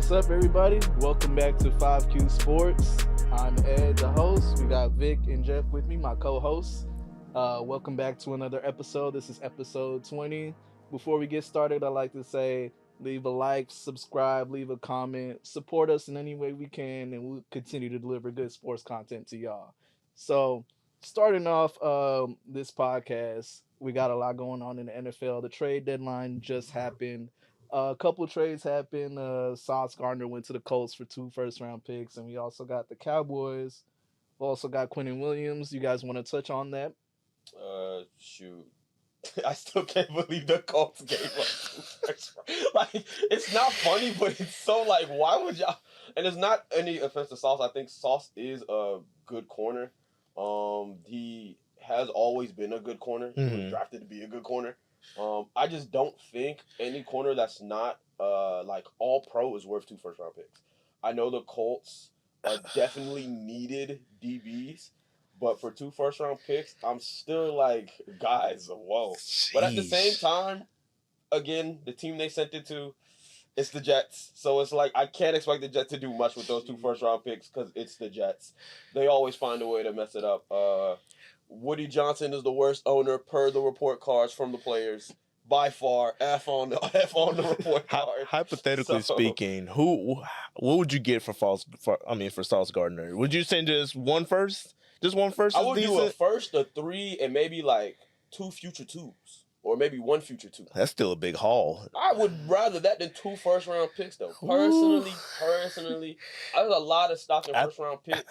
What's up, everybody? Welcome back to 5Q Sports. I'm Ed, the host. We got Vic and Jeff with me, my co-hosts. Welcome back to another episode. This is episode 20. Before we get started, I'd like to say leave a like, subscribe, leave a comment, support us in any way we can, and we'll continue to deliver good sports content to y'all. So, starting off this podcast, we got a lot going on in the NFL. The trade deadline just happened. A couple trades happened. Sauce Gardner went to the Colts for 2 first-round picks, and we also got the Cowboys. We also got Quentin Williams. You guys want to touch on that? Shoot. I still can't believe the Colts gave up 2 Like, it's not funny, but it's so, like, why would y'all... And it's not any offense to Sauce. I think Sauce is a good corner. He has always been a good corner. He was drafted to be a good corner. I just don't think any corner that's not like all pro is worth 2 first-round picks. I know the Colts are definitely needed DBs, but for 2 first-round picks, I'm still like, guys, whoa. Jeez. But at the same time, again, the team they sent it to, it's the Jets. So it's like, I can't expect the Jets to do much with those 2 first-round picks because it's the Jets. They always find a way to mess it up. Woody Johnson is the worst owner per the report cards from the players. By far, F on the report card. Hypothetically speaking, what would you get for Sauce Gardner? Would you send just one first? Just one first? I would do a first, a 3, and maybe like 2 future 2s. Or maybe 1 future 2. That's still a big haul. I would rather that than 2 first-round picks, though. Personally, there's a lot of stock in first-round picks in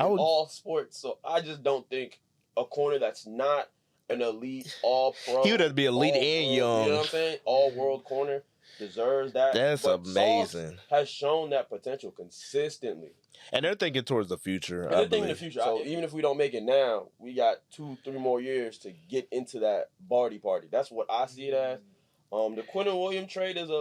all sports, so I just don't think a corner that's not an elite all-pro. He would have to be elite and young. You know what I'm saying? All-world corner deserves that. That's amazing. Sauce has shown that potential consistently. And they're thinking towards the future. They're thinking the future. So even if we don't make it now, we got 2-3 more years to get into that Barty party. That's what I see it as. The Quentin Williams trade is a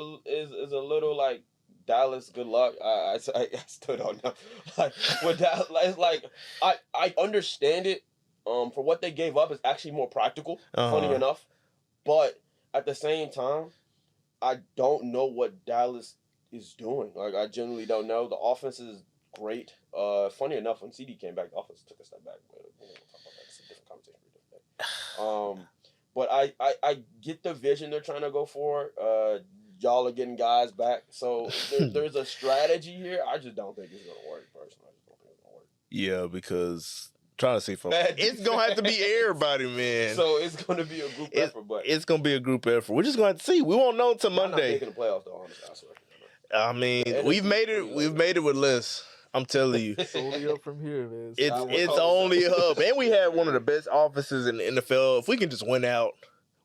little like Dallas. Good luck. I still don't know. Like with Dallas, it's like I understand it. For what they gave up is actually more practical. Funny enough, but at the same time, I don't know what Dallas is doing. Like I genuinely don't know. The offense is great. Funny enough, when CD came back, the offense took a step back. We'll talk about that. It's a different conversation. But I get the vision they're trying to go for. Y'all are getting guys back, so there's a strategy here. I just don't think it's gonna work. Personally, I just don't think it's gonna work. Yeah, because trying to see it's gonna have to be everybody, man. So it's gonna be a group effort, but it's gonna be a group effort. We're just gonna have to see. We won't know until Monday. I'm not making the playoffs, though. Honestly, I swear. I mean, we've made it with less. I'm telling you. It's only up from here, man. It's only up. And we had one of the best offenses in the NFL. If we can just win out,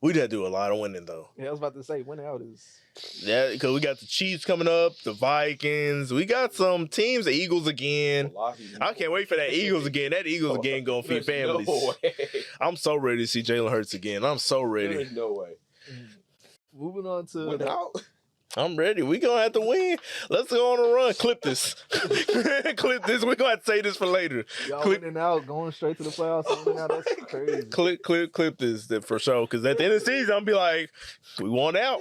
we'd have to do a lot of winning, though. Yeah, I was about to say, win out is... Yeah, because we got the Chiefs coming up, the Vikings. We got some teams, the Eagles again. I can't wait for that Eagles again. That Eagles again going to feed families. No way. I'm so ready to see Jalen Hurts again. I'm so ready. There's no way. Moving on to... Win out? I'm ready. We going to have to win. Let's go on a run. Clip this. Clip this. We're going to have to say this for later. Y'all winning out, going straight to the playoffs and winning out. That's crazy. Clip this for sure. Because at the end of the season, I'm going to be like, we won out.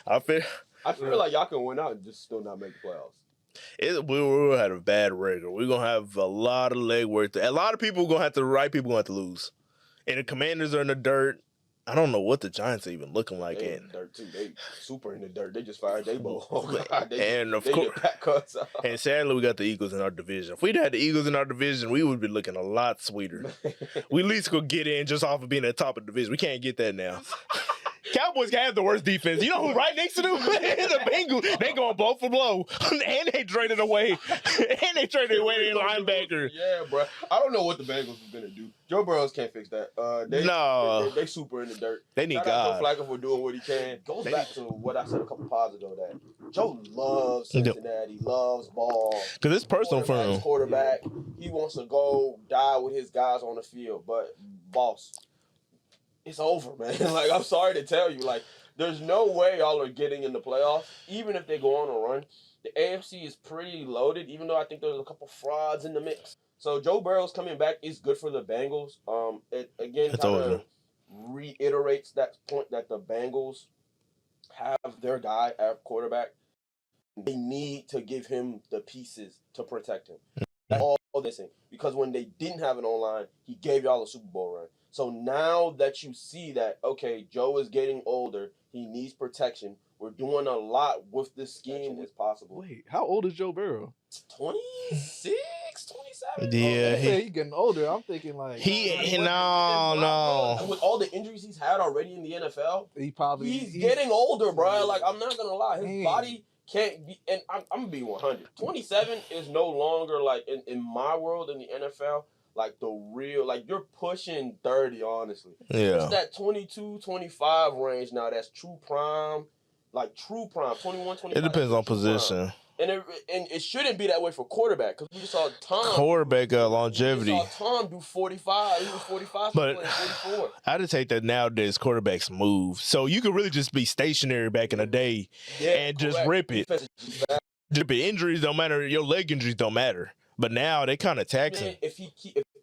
I feel like y'all can win out and just still not make the playoffs. We had a bad record. We're going to have a lot of legwork. A lot of people going to have to, right people going to have to lose. And the Commanders are in the dirt. I don't know what the Giants are even looking like. They in the dirt, too. They super in the dirt. They just fired Dabo. Oh, God. And, of course, and sadly, we got the Eagles in our division. If we'd had the Eagles in our division, we would be looking a lot sweeter. We at least could get in just off of being at the top of the division. We can't get that now. Cowboys can have the worst defense. You know who's right next to them? The Bengals. They going blow for blow. And they traded away. And they traded away their linebacker. Yeah, bro. I don't know what the Bengals are going to do. Joe Burrow can't fix that. They super in the dirt. They need God. Joe Flagg for doing what he can. Goes back to what I said a couple pods ago that Joe loves Cincinnati, loves ball. Because it's personal for him. Quarterback. He wants to go die with his guys on the field. But, boss, it's over, man. Like, I'm sorry to tell you. Like, there's no way y'all are getting in the playoffs, even if they go on a run. The AFC is pretty loaded, even though I think there's a couple frauds in the mix. So Joe Burrow's coming back is good for the Bengals. It again kind of reiterates that point that the Bengals have their guy at quarterback. they need to give him the pieces to protect him. That's all they're saying. Because when they didn't have an O-line, he gave y'all a Super Bowl run. So now that you see that, okay, Joe is getting older, he needs protection. We're doing a lot with this scheme as possible. Wait, how old is Joe Burrow? 26, 27? Yeah, He's getting older. I'm thinking like no. With all the injuries he's had already in the NFL, he's getting older, bro. Like, I'm not gonna lie, his body can't be. And I'm gonna be 100. 27 is no longer like in my world in the NFL. Like the real, like you're pushing 30, honestly. Yeah. It's that 22, 25 range now. That's true prime. Like true prime, 21, 25. It depends on position. And it shouldn't be that way for quarterback because we just saw Tom. Quarterback longevity. We saw Tom do 45. He was 45, but 44. I just hate that nowadays quarterbacks move. So you could really just be stationary back in the day and just rip it. Injuries don't matter. Your leg injuries don't matter. But now they kind of taxing. If he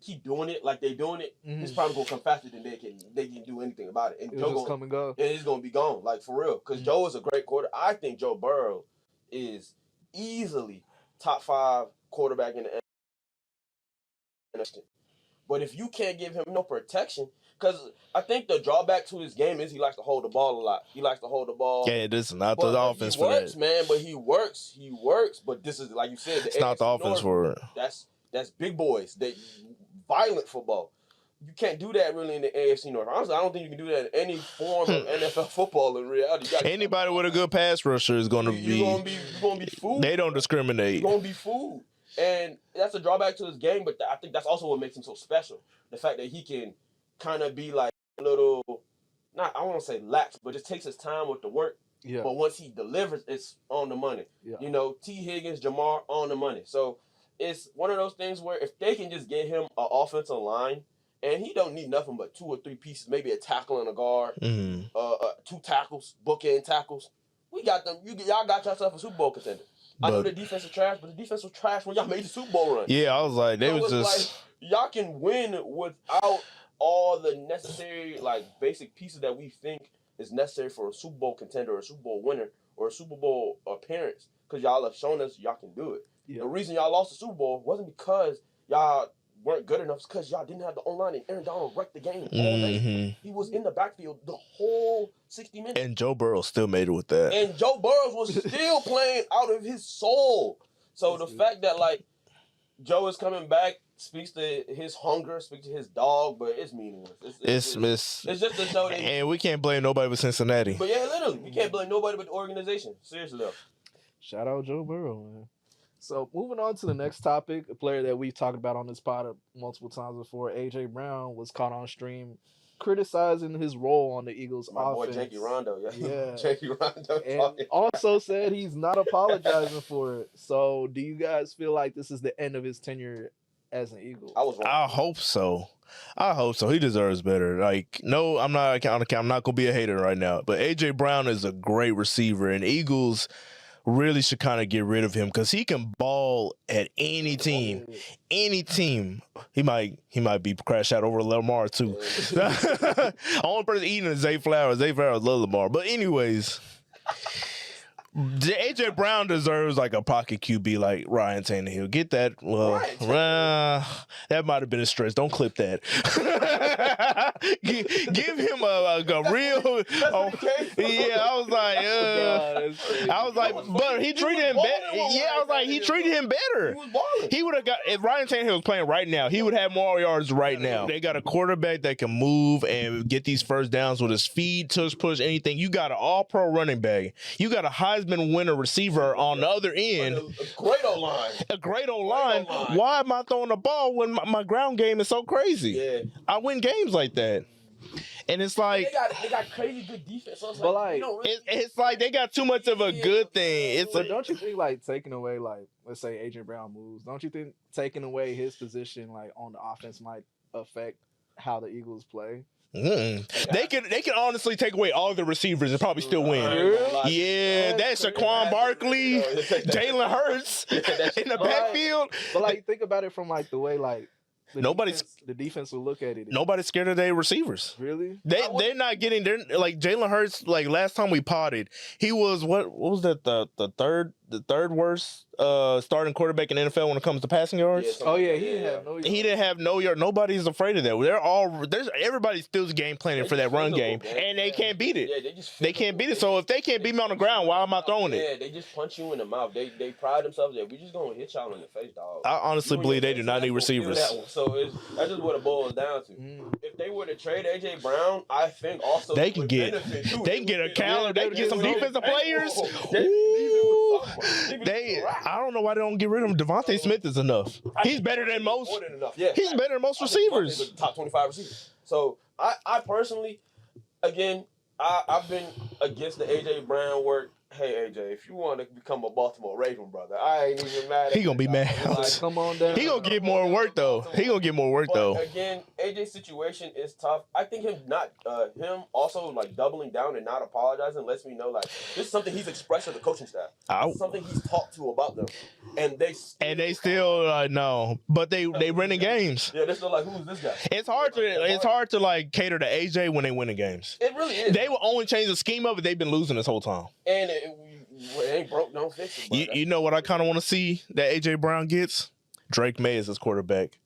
keep doing it like they doing it, he's probably gonna come faster than they can do anything about it. And Joe just come and go. And he's gonna be gone, like for real. Because Joe is a great quarterback. I think Joe Burrow is easily top 5 quarterback in the NFL. But if you can't give him no protection, because I think the drawback to his game is he likes to hold the ball a lot. He likes to hold the ball. Yeah, this is not the offense for that. Man, but he works. But this is, like you said, it's not the offense for it. That's big boys. That violent football. You can't do that really in the AFC North. Honestly, I don't think you can do that in any form of NFL football in reality. Anybody with a good pass rusher is going to be. You're going to be fooled. They don't discriminate. You're going to be fooled. And that's a drawback to his game, but I think that's also what makes him so special. The fact that he can kind of be like a little, I don't want to say lax, but it takes his time with the work. Yeah. But once he delivers, it's on the money. Yeah. You know, T. Higgins, Jamar, on the money. So it's one of those things where if they can just get him an offensive line, and he don't need nothing but 2 or 3 pieces, maybe a tackle and a guard, 2 tackles, bookend tackles. We got them. Y'all got yourself a Super Bowl contender. I know the defense is trash, but the defense was trash when y'all made the Super Bowl run. Yeah, I was like, they was just like, y'all can win without all the necessary like basic pieces that we think is necessary for a Super Bowl contender or a Super Bowl winner or a Super Bowl appearance. Because y'all have shown us y'all can do it. Yeah. The reason y'all lost the Super Bowl wasn't because y'all weren't good enough. It's because y'all didn't have the online, and Aaron Donald wrecked the game all day. He was in the backfield the whole 60 minutes. And Joe Burrow still made it with that. And Joe Burrow was still playing out of his soul. So the fact that, like, Joe is coming back speaks to his hunger, speaks to his dog, but it's meaningless. It's just to show that. And we can't blame nobody but Cincinnati. But yeah, literally, we can't blame nobody but the organization. Seriously, though. Shout out Joe Burrow, man. So moving on to the next topic, a player that we've talked about on this pod multiple times before, A.J. Brown, was caught on stream criticizing his role on the Eagles' offense. My boy Janky Rondo, yeah. Janky Rondo. And also said he's not apologizing for it. So do you guys feel like this is the end of his tenure as an Eagle? I hope so. He deserves better. Like, no, I'm not gonna be a hater right now. But A.J. Brown is a great receiver, and Eagles really should kind of get rid of him because he can ball at any team. Any team. He might be crash out over Lamar too. Only person eating is Zay Flowers. Zay Flowers love Lamar. But anyways, A.J. Brown deserves like a pocket QB like Ryan Tannehill. Get that. Well, that might have been a stretch. Don't clip that. Give him a real. Yeah, I was like, but he treated him better. Yeah, I was like, he treated him better. He would have got, if Ryan Tannehill was playing right now, he would have more yards right now. They got a quarterback that can move and get these first downs with his feet, push, anything. You got an all-pro running back. You got a Heisman winner receiver on the other end. A great O-line. Why am I throwing the ball when my ground game is so crazy? Yeah. I win games like that. And it's like they got crazy good defense. So it's like they got too much of a good thing. But don't you think like taking away, like, let's say A.J. Brown moves, don't you think taking away his position like on the offense might affect how the Eagles play? They can honestly take away all the receivers and probably still win. Yeah, that's Shaquan Barkley, Jalen Hurts in the backfield. But like, think about it from like the way like the defense will look at it. Nobody's scared of their receivers. Really? They're not getting. They're like Jalen Hurts. Like last time we potted, he was what was that the the third worst starting quarterback in the NFL when it comes to passing yards. He didn't have no yards. He didn't have no yards. Nobody's afraid of that. Everybody's still game planning for that run game, and they can't beat it. Yeah, they can't beat it. So if they can't beat me on the ground, why am I throwing it? Yeah, they just punch you in the mouth. They pride themselves that we just gonna hit y'all in the face, dog. I honestly believe they do not need receivers. So that's just what it boils down to. If they were to trade AJ Brown, I think also they can get a calendar. They can get some defensive players. I don't know why they don't get rid of him. Devontae Smith is enough. He's better than most. He's better than most receivers. Top 25 receivers. So I personally, again, I've been against the AJ Brown work. Hey AJ, if you want to become a Baltimore Raven, brother, I ain't even mad at you. He gonna be mad. Like, come on down. He gonna get more work though. Again, AJ's situation is tough. I think him also like doubling down and not apologizing lets me know like this is something he's expressed to the coaching staff. Something he's talked to about them, and they still no, but they winning games. Yeah, they're still like, who's this guy? It's hard to like cater to AJ when they winning games. It really is. They will only change the scheme of it. They've been losing this whole time. And it ain't broke, don't fix it. You know what I kind of want to see that AJ Brown gets? Drake May as his quarterback.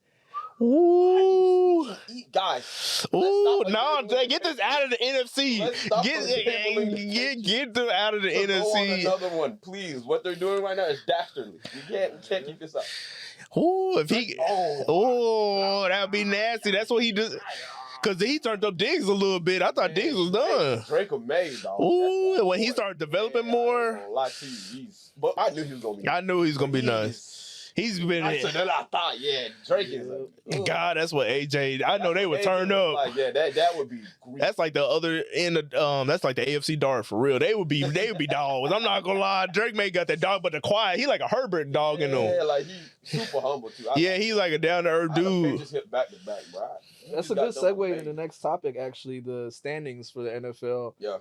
Ooh, guys. Ooh, no, get this out of the NFC. Get them out of the NFC. Another one, please. What they're doing right now is dastardly. You can't keep this up. Ooh, if he, that would be nasty. That's what he does. Because he turned up Diggs a little bit. I thought Diggs was done. Drake made, dog. Ooh, when he started developing more. But I knew he was going to be nice. He's been. I thought, Drake is. God, that's what AJ. I know they would turn up. Like, that would be. Great. That's like the other end of. That's like the AFC dart for real. They would be dogs. I'm not gonna lie. Drake May got that dog, but the quiet. He like a Herbert dog in them. Yeah, like he's super humble too. He's like a down to earth dude. Just hit back to back, bro. That's a good segue to the next topic, actually, the standings for the NFL. Yeah.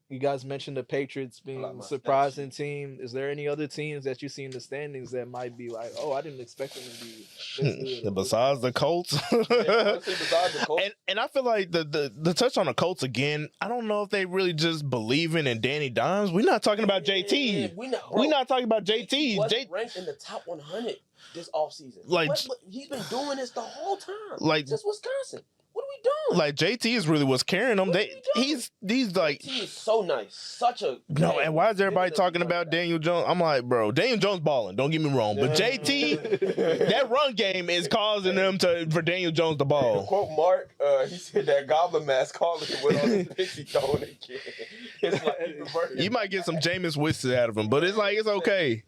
You guys mentioned the Patriots being a surprising team. Is there any other teams that you see in the standings that might be like, I didn't expect them to be this good? Besides the Colts. And I feel like the touch on the Colts again, I don't know if they really just believing in Danny Dimes. We're not talking about JT. We're not talking about JT. He wasn't ranked in the top 100 this offseason. Like, he's been doing this the whole time. Like, just Wisconsin. What are we doing? Like, JT is really what's carrying them. He's like, JT is so nice. Such a and why is everybody talking about Daniel Jones? I'm like, bro, Daniel Jones balling. Don't get me wrong, but JT, that run game is causing them for Daniel Jones to ball. To quote Mark, he said that Goblin mask calling with all the picks he throwing again. It's like you might get some Jameis Winston out of him, but it's like it's okay.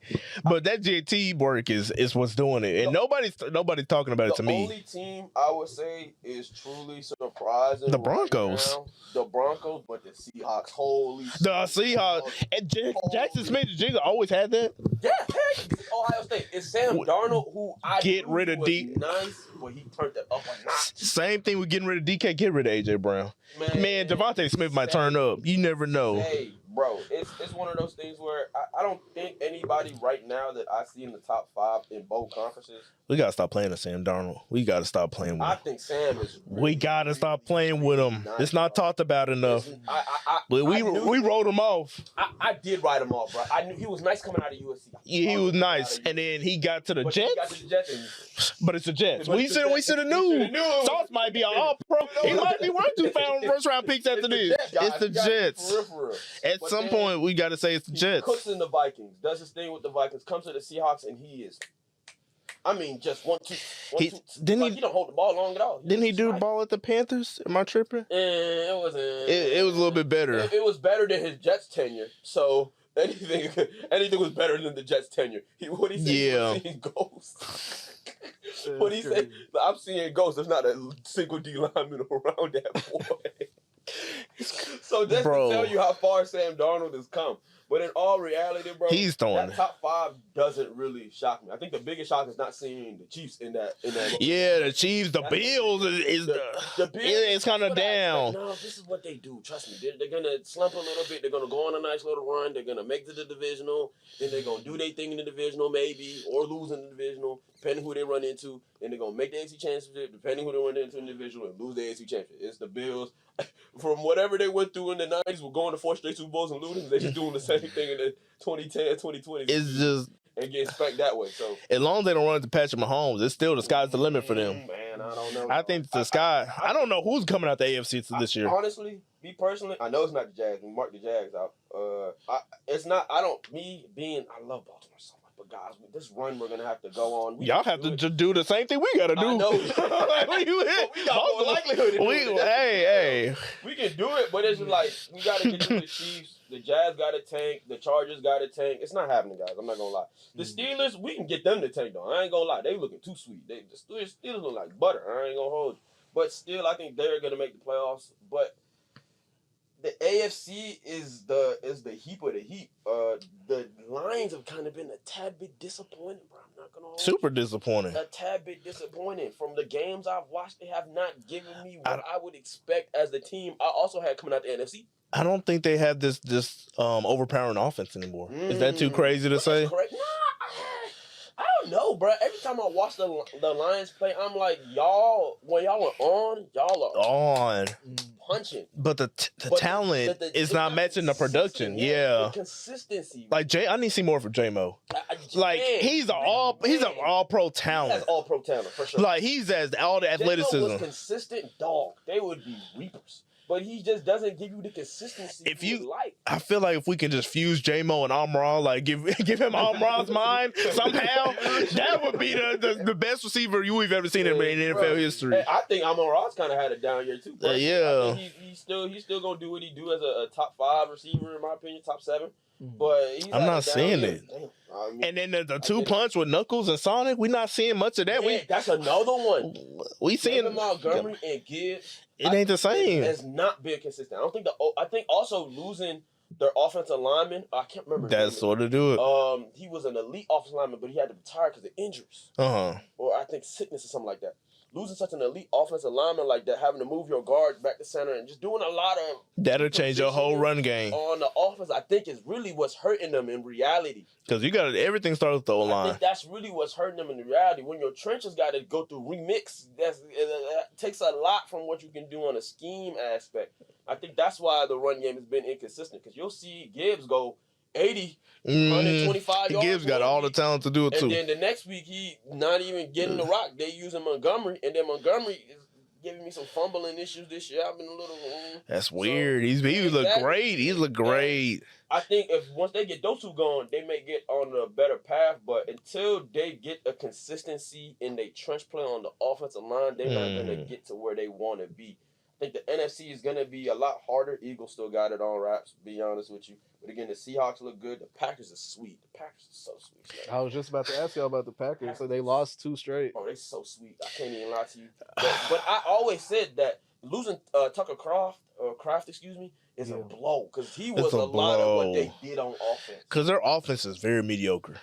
But that JT work is what's doing it, and nobody's talking about it to me. The only team I would say is truly surprising. The Broncos. Right now, the Broncos, but the Seahawks. Holy shit. The Seahawks. And Jackson Smith-Jigga always had that. Yeah, Ohio State. It's Sam Darnold who I get rid of nice, but he turned it up a notch. Same thing with getting rid of DK. Get rid of AJ Brown. Man, Devontae Smith might turn up. You never know. Hey, bro, it's one of those things where I don't think anybody right now that I see in the top 5 in both conferences. We gotta stop playing with Sam Darnold. We gotta stop playing with him. I think Sam is. We gotta stop playing with him. Nice, it's not talked about enough. We wrote him off. I did write him off, bro. I knew he was nice coming out of USC. Yeah, he was nice, and then he got to the Jets. But it's the Jets. We should have knew. Sauce might be an all-pro. He might be worth 2 first-round picks after this. It's the Jets. At some point, we got to say it's the Jets. Cooks in the Vikings. Does his thing with the Vikings. Comes to the Seahawks, and he is. I mean, just one, two. He don't hold the ball long at all. Didn't he do the ball at the Panthers? Am I tripping? It wasn't. It was a little bit better. It was better than his Jets tenure. So anything was better than the Jets tenure. What he said? Yeah. He was seeing ghosts. What he said? I'm seeing ghosts. There's not a single D lineman around that boy. So just to tell you how far Sam Darnold has come. But in all reality, bro, he's throwing that top 5 doesn't really shock me. I think the biggest shock is not seeing the Chiefs in that. Yeah, the Chiefs, the Bills is the Bills. It's kind of down. No, this is what they do. Trust me. They're gonna slump a little bit. They're gonna go on a nice little run. They're gonna make it to the divisional. Then they're gonna do their thing in the divisional, maybe, or lose in the divisional. depending who they run into, and they're gonna make the AFC Championship, depending who they run into individual and lose the AFC Championship. It's the Bills. From whatever they went through in the 90s, with going to 4 straight Super Bowls and losing, they're just doing the same thing in the 2010, 2020. It's just and getting spanked that way. So as long as they don't run into Patrick Mahomes, it's still the sky's the limit for them. Man, I don't know. I think the sky. I don't know who's coming out the AFC this year. Honestly, me personally, I know it's not the Jags. We mark the Jags out. It's not. I love Baltimore so much. But guys, this run we're gonna have to go on. Y'all have to do the same thing we gotta do. I know. Like, you hit. We got more likelihood to do it. Hey. We can do it, but it's just like we gotta get to the Chiefs. The Jazz got to tank. The Chargers got to tank. It's not happening, guys. I'm not gonna lie. The Steelers, we can get them to tank though. I ain't gonna lie. They looking too sweet. The Steelers look like butter. I ain't gonna hold you. But still, I think they're gonna make the playoffs. But the AFC is the heap of the heap. The Lions have kind of been a tad bit disappointing, bro. I'm not gonna hold you. Super disappointing. A tad bit disappointing. From the games I've watched, they have not given me what I would expect as the team I also had coming out the NFC. I don't think they have this overpowering offense anymore. Is that too crazy to say? Nah, I don't know, bro. Every time I watch the Lions play, I'm like, when y'all are on, y'all are punching. But the talent is not matching the production. Yeah. The consistency. Like I need to see more from J-Mo. Like he's an all pro talent. He has all pro talent for sure. Like he's all the athleticism. J-Mo was consistent dog. They would be reapers. But he just doesn't give you the consistency you would like. I feel like if we can just fuse J-Mo and Amon-Ra, like give him Amon-Ra's mind somehow, that would be the best receiver we've ever seen in NFL history. Hey, I think Amon-Ra's kind of had a down year too. Yeah. He's still gonna do what he do as a top 5 receiver in my opinion, top 7. But I'm not seeing it. I mean, and then the 2-punch with Knuckles and Sonic, we're not seeing much of that. That's another one. We seeing Montgomery and Gibbs. It ain't the same. It's not been consistent. I think also losing their offensive lineman. I can't remember. That's sort of do it. He was an elite offensive lineman, but he had to retire because of injuries. Or I think sickness or something like that. Losing such an elite offensive lineman like that, having to move your guard back to center and just doing a lot of that'll change your whole run game on the offense. I think is really what's hurting them in reality. Because you got everything starts with the O-line. I think that's really what's hurting them in reality. When your trenches got to go through remix, that takes a lot from what you can do on a scheme aspect. I think that's why the run game has been inconsistent. Because you'll see Gibbs go 80, 125 yards. Gibbs got all the talent to do it too. And then the next week, he not even getting the rock. They using Montgomery, and then Montgomery is giving me some fumbling issues this year. I've been a little. That's weird. He look great. He look great. I think once they get those two going, they may get on a better path. But until they get a consistency in their trench play on the offensive line, they're not going to get to where they want to be. I think the NFC is going to be a lot harder. Eagles still got it on wraps, to be honest with you. But again, the Seahawks look good. The Packers are sweet. The Packers are so sweet. I was just about to ask y'all about the Packers. So they lost 2 straight. Oh, they so sweet. I can't even lie to you. But I always said that losing Tucker Kraft, is a blow. Because he was a lot of what they did on offense. Because their offense is very mediocre.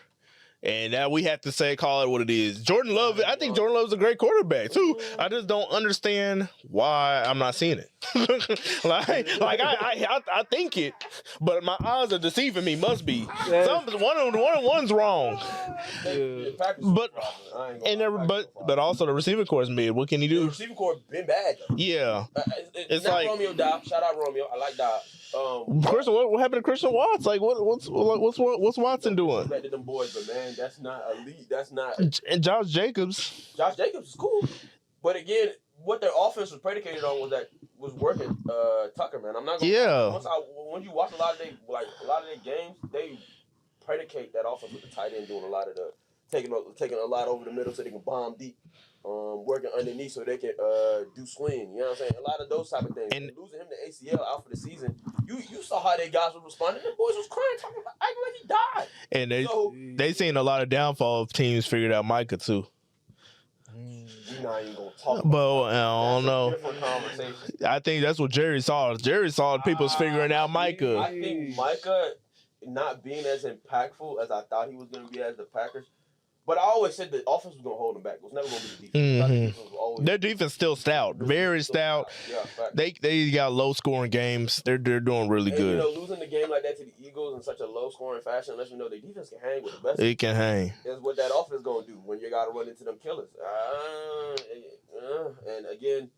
And now we have to call it what it is. Jordan Love, I think Jordan Love is a great quarterback too. I just don't understand why I'm not seeing it. I think it, but my eyes are deceiving me. Must be one's wrong. But also the receiving core is mid. What can he do? The receiving core been bad though. Yeah, it's not like Romeo Dobbs. Shout out Romeo. I like Dobbs. Christian, what happened to Christian Watts? Like what's Watson doing? Respected them boys, but man, that's not elite. That's not. And Josh Jacobs. Josh Jacobs is cool, but again, what their offense was predicated on was working Tucker, man. I'm not gonna when you watch a lot of their games, they predicate that offense with the tight end doing a lot of the taking a lot over the middle so they can bomb deep. Working underneath so they can do swing. You know what I'm saying? A lot of those type of things. And losing him to ACL out for the season, you saw how they guys were responding. Them boys was crying, talking about acting like he died. And they seen a lot of downfall of teams figured out Micah too. We're not even gonna talk about but I don't know. Different conversation. I think that's what Jerry saw. Jerry saw people's figuring out Micah. I think Micah not being as impactful as I thought he was gonna be as the Packers. But I always said the offense was going to hold them back. It was never going to be the defense. Mm-hmm. The defense was always Their defense still stout, very stout. Yeah, fact. They got low scoring games. They're doing really good. You know, losing the game like that to the Eagles in such a low scoring fashion lets you know the defense can hang with the best. It can hang. That's what that offense going to do when you got to run into them killers. And again,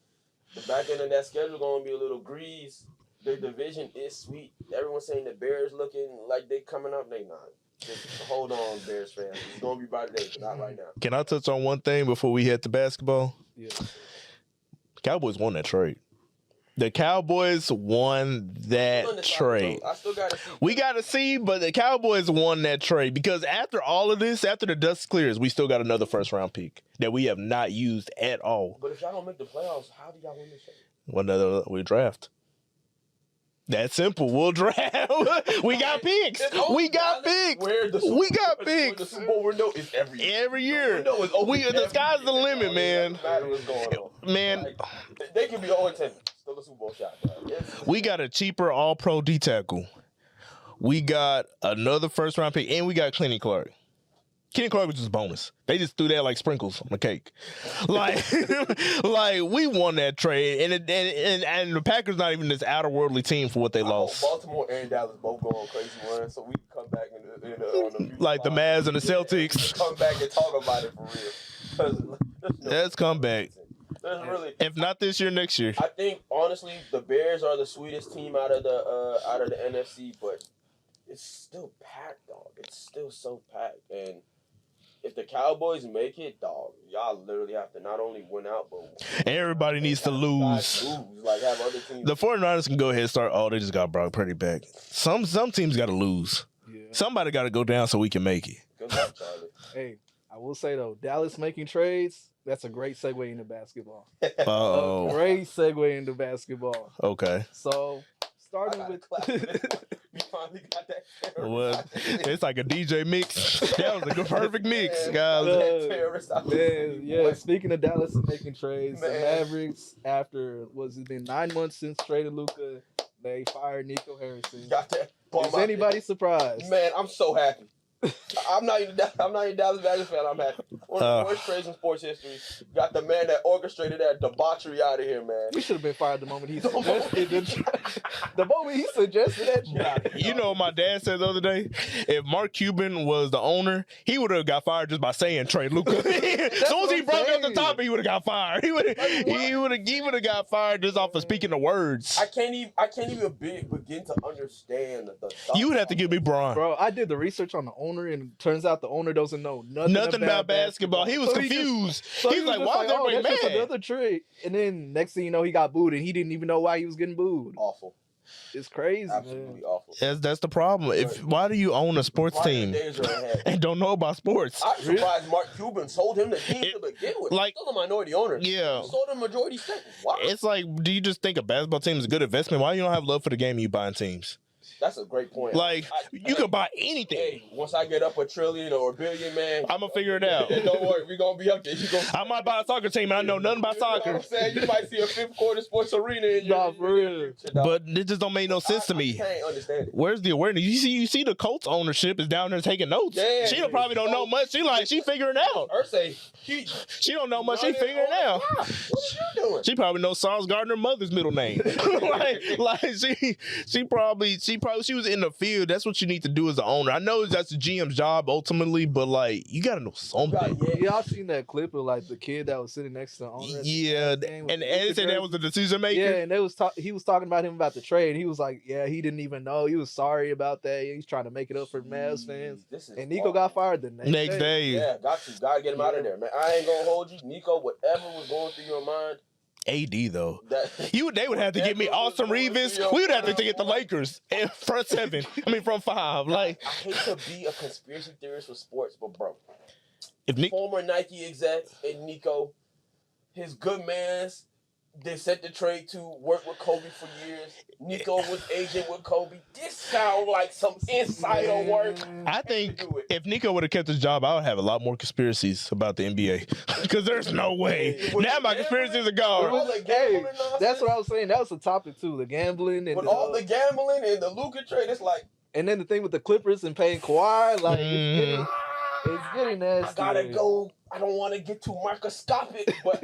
the back end of that schedule going to be a little grease. Their division is sweet. Everyone's saying the Bears looking like they coming up. They not. Just hold on, Bears fans. It's going to be by today, but not right now. Can I touch on one thing before we head to basketball? Yeah. Cowboys won that trade. The Cowboys won that trade. I still got to see. We got to see, but the Cowboys won that trade because after all of this, after the dust clears, we still got another first-round pick that we have not used at all. But if y'all don't make the playoffs, how do y'all win this trade? Well, we draft. That's simple. We'll draft. We got picks. We got picks. We got picks. The Super Bowl window is every year. Every year. The sky's the limit, man. Man, they can be 0-10. Still a Super Bowl shot. We got a cheaper All-Pro D tackle. We got another first-round pick, and we got Kenny Clark. Kenny Clark was just a bonus. They just threw that like sprinkles on the cake. Like we won that trade, and the Packers not even this outer worldly team for what they lost. Baltimore and Dallas both go on crazy runs, so we can come back on the like the Mavs and the Celtics. Come back and talk about it for real. Let's come back. Really, if not this year, next year. I think honestly, the Bears are the sweetest team out of the NFC, but it's still packed, dog. It's still so packed, and if the Cowboys make it, dog, y'all literally have to not only win out, but everybody needs to lose. Like have other teams. The 49ers can go ahead and start. Oh, they just got Brock Purdy back. Some teams got to lose. Yeah. Somebody got to go down so we can make it. Good luck, Charlie. Hey, I will say though, Dallas making trades. That's a great segue into basketball. Oh, great segue into basketball. Okay. So starting with. We finally got that. Well, it's like a DJ mix. That was a perfect mix, guys. Yeah. Speaking of Dallas and making trades, the Mavericks, after what's it been 9 months since trading Luka, they fired Nico Harrison. Got that. Is anybody surprised? Man, I'm so happy. I'm not even Dallas Mavericks fan. I'm happy. One of the worst trades in sports history. Got the man that orchestrated that debauchery out of here, man. We should have been fired the moment he suggested the moment he suggested that. You know what my dad said the other day? If Mark Cuban was the owner, he would have got fired just by saying trade Luka. As soon as he broke up the topic, he would have got fired. He would have got fired just off of speaking the words. I can't even begin to understand the thought. You would have to give me Braun. Bro, I did the research on the owner, and it turns out the owner doesn't know nothing about basketball. He was confused. He was like, why is everybody mad? That's another trick. And then next thing you know, he got booed, and he didn't even know why he was getting booed. Awful. It's crazy, absolutely man. Awful. That's the problem. Why do you own a sports team and don't know about sports? I'm surprised Mark Cuban sold him the team to begin with. Like, still a minority owner. Yeah. He sold him majority stake. Wow. It's like, do you just think a basketball team is a good investment? Why you don't have love for the game and you buying teams? That's a great point. Like, you could buy anything. Hey, once I get up $1 trillion or $1 billion, man, I'm gonna figure it out. Don't worry, we're gonna be up there. I might buy a soccer team. I know nothing about soccer. You know what I'm saying? You might see a fifth quarter sports arena in your for real. But it just don't make no sense to me. I can't understand it. Where's the awareness? You see the Colts ownership is down there taking notes. Yeah, she probably don't know much. She figuring out. Ursay, she don't know much. She figuring out. What are you doing? She probably knows Sauce Gardner's mother's middle name. she was in the field. That's what you need to do as the owner. I know that's the GM's job ultimately, but like you gotta know something. Y'all seen that clip of like the kid that was sitting next to the owner? Yeah, and Ed said that was the decision maker. Yeah, and he was talking about him about the trade. He was like, yeah, he didn't even know. He was sorry about that. He's trying to make it up for Mavs fans. And Nico got fired the next day. Yeah, gotta get him out of there, man. I ain't gonna hold you, Nico. Whatever was going through your mind. AD though, they would have to give me Austin Reeves. We would have to get the Lakers in front five. Like, I hate to be a conspiracy theorist for sports, but bro, if former Nike exec and Nico, his good mans, they set the trade to work with Kobe for years. Nico was agent with Kobe. This sounds like some insider work. I think if Nico would have kept his job, I would have a lot more conspiracies about the NBA. Because there's no way. Now my conspiracies are gone. That's what I was saying. That was the topic too. The gambling and all the gambling and the Luka trade. It's like. And then the thing with the Clippers and paying Kawhi, like. It's getting nasty. I gotta go. I don't want to get too microscopic, but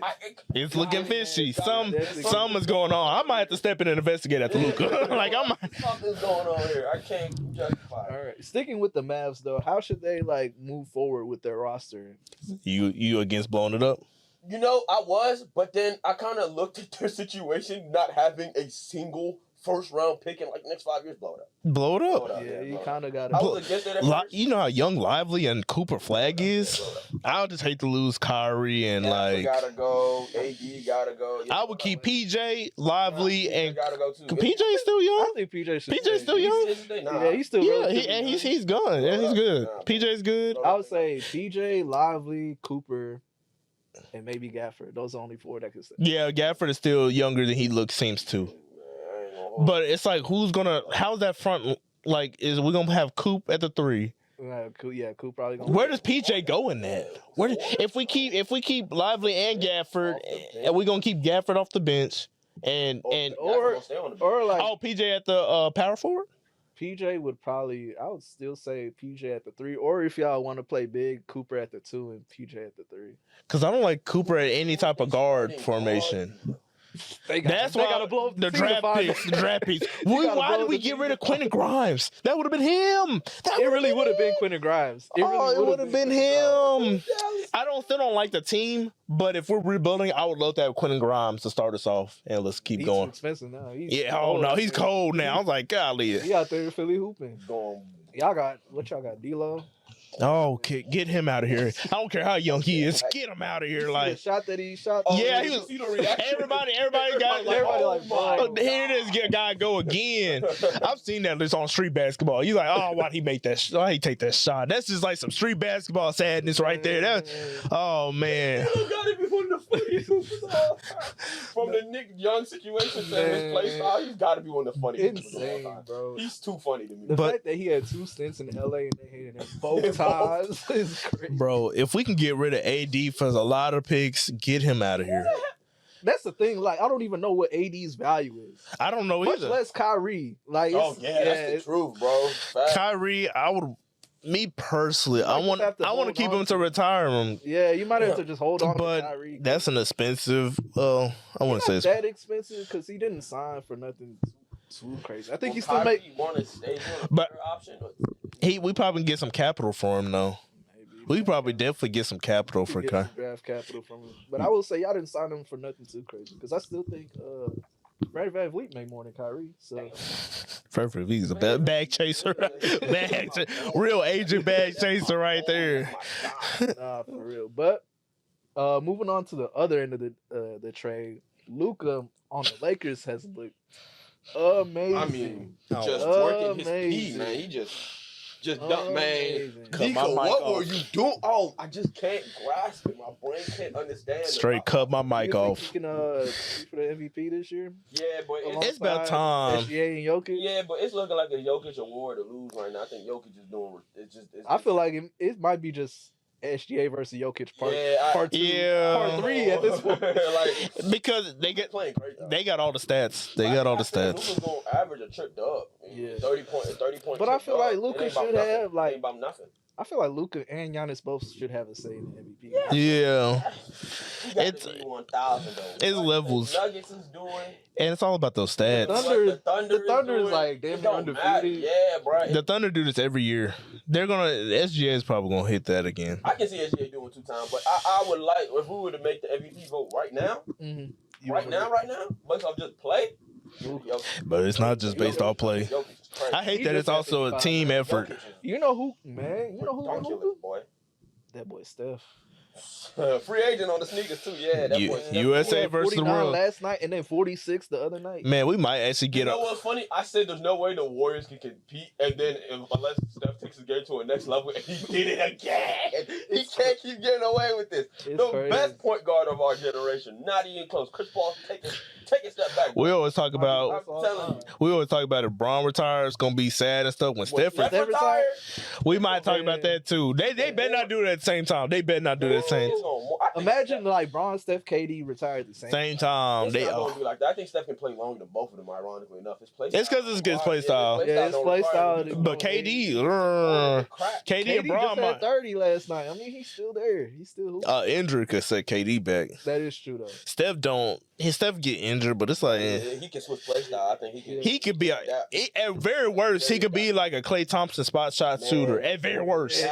it's looking fishy. Something's going on. I might have to step in and investigate after Luka. Like something's going on here. I can't justify it. All right. Sticking with the Mavs though, how should they like move forward with their roster? You against blowing it up? You know, I was, but then I kind of looked at their situation, not having a single first-round pick in like next 5 years. Blow it up. Blow it up. Yeah, you kind of got I to. was against it at first. You know how young Lively and Cooper Flagg is? I would just hate to lose Kyrie and Gasper gotta go. AD gotta go. I would keep PJ, Lively, and gotta go too. PJ is still young. I think PJ should. PJ's still young. Yeah, he's still. Yeah, he's gone. Yeah, he's good. PJ's good. I would say PJ, Lively, Cooper, and maybe Gafford. Those are the only four that could stay. Yeah, Gafford is still younger than he seems to. But it's like, how's that front, like, is we gonna have Coop at the 3? Yeah, Coop probably gonna. Where does PJ go in that? If we keep Lively and Gafford, and we gonna keep Gafford off the bench, or like PJ at the power forward? PJ would probably, I would still say PJ at the 3, or if y'all want to play big, Cooper at the 2 and PJ at the 3. Because I don't like Cooper at any type of guard formation. That's why gotta blow up the draft picks. Why did we get rid of Quentin Grimes? That would have been him. It really would have been Quentin Grimes. It would have been him. I still don't like the team, but if we're rebuilding, I would love to have Quentin Grimes to start us off, and let's keep going. He's expensive now. He's cold now. I was like, golly. He out there in Philly hooping. Y'all got D-Lo? Oh, get him out of here. I don't care how young he is. Get him out of here. Like, the shot that he shot. Yeah, he was. Everybody got here this guy go again. I've seen that on street basketball. You like, oh, why'd he make that? Why'd he take that shot? That's just like some street basketball sadness right there. Oh man. You got to be one of the funniest from the Nick Young situation. His play style, he's got to be one of the funniest. Insane, bro. He's too funny to me. The fact that he had 2 stints in LA and they hated him both times is crazy. Bro, if we can get rid of AD for a lot of picks, get him out of here. That's the thing. Like, I don't even know what AD's value is. I don't know either. Much less Kyrie. Like, that's the truth, bro. Fact. Kyrie, me personally, I want to keep him to retire him. Yeah, you might have to just hold on to Kyrie. But that's an expensive. I want to say it's that expensive because he didn't sign for nothing too crazy. I think he still make. But option. We probably get some capital for him though. We probably definitely get some capital for Kyrie. Draft capital from him. But I will say y'all didn't sign him for nothing too crazy because I still think Fred VanVleet made more than Kyrie. So Fred VanVleet's a bag chaser, real agent bag chaser right there. Nah, for real. But moving on to the other end of the trade, Luka on the Lakers has looked amazing. I mean, just working his feet, man. He just dumped, man. Nico, what were you doing? Oh, I just can't grasp it. My brain can't understand. Straight cut my mic off. You can for the MVP this year? Yeah, but it's about time. SGA and Jokic? Yeah, but it's looking like a Jokic award to lose right now. I think Jokic is doing. I feel like it might be just SGA versus Jokic part 3 at this point. Because they got all the stats. They got all the stats. Luka's gonna average a tripped up. Yeah. 30 points. But I feel like Luka should have like about nothing. I feel like Luka and Giannis both should have a say in the MVP. Yeah. It's 1,000 though. It's levels. Nuggets is doing. And it's all about those stats. The Thunder is like damn undefeated. Yeah, bro. The Thunder do this every year. SGA is probably gonna hit that again. I can see SGA doing 2 times, but I would like if we were to make the MVP vote right now. Mm-hmm. Right now, based off just play. But it's not just based off play. I hate that it's also a team effort. You know who, man? You know who won Luka? Boy. That boy Steph. Free agent on the sneakers too, yeah. That boy USA versus the world last night, and then 46 the other night. Man, we might actually get up. You know what's funny? I said there's no way the Warriors can compete, and then unless Steph takes his game to a next level, and he did it again. He can't keep getting away with this. The best point guard of our generation, not even close. Chris Paul, take a step back. We always talk about. We always talk about if Bron retires, it's gonna be sad and stuff. When Steph retires, we might talk about that too. They better not do it at the same time. They better not do it at the same Imagine like Bron, Steph, KD retired at the same time. It's not going to be like that. I think Steph can play longer than both of them, ironically enough. His play style. It's because it's his play style. Yeah, his play style. But KD and Bron just had 30 last night. I mean, he's still there. He's still injury could set KD back. That is true, though. Steph get injured, but it's like he can switch play style. I think he can. He could be at very worst. He could be like a Klay Thompson spot shot shooter. At very worst,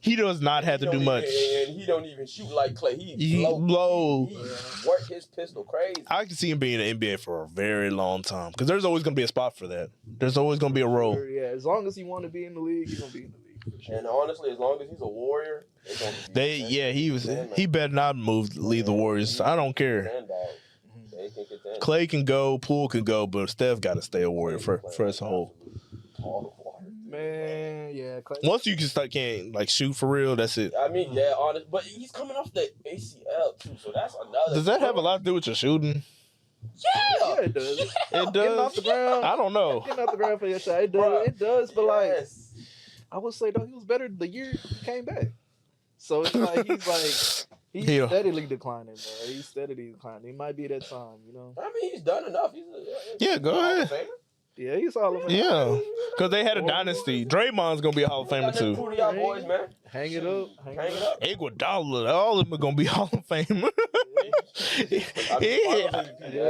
he does not have to do much. And he don't even shoot like Klay. He blow. He work his pistol crazy. I can see him being in the NBA for a very long time because there's always going to be a spot for that. There's always going to be a role. Yeah, as long as he want to be in the league, he's going to be in the league. For sure. And honestly, as long as he's a Warrior, it's going to be he better not leave the Warriors. I don't care. Klay can go, Poole can go, but Steph got to stay a Warrior for his whole. Man, yeah. Klay. Once you can't like shoot for real, that's it. I mean, yeah, honest, but he's coming off the ACL too, so that's another. Does that have a lot to do with your shooting? Yeah, it does. It does. Getting off the ground. I don't know. Getting off the ground for your shot. It does. Bruh, it does. But like, I would say though, he was better the year he came back. So it's like he's steadily declining, bro. He's steadily declining. He might be that time, you know. I mean, he's done enough. Go ahead. Yeah, he's Hall of Famer. Yeah, because they had a dynasty. Draymond's gonna be a Hall of Famer too. Boys, man. Hang it up. Iguodala, all of them are gonna be Hall of Famer.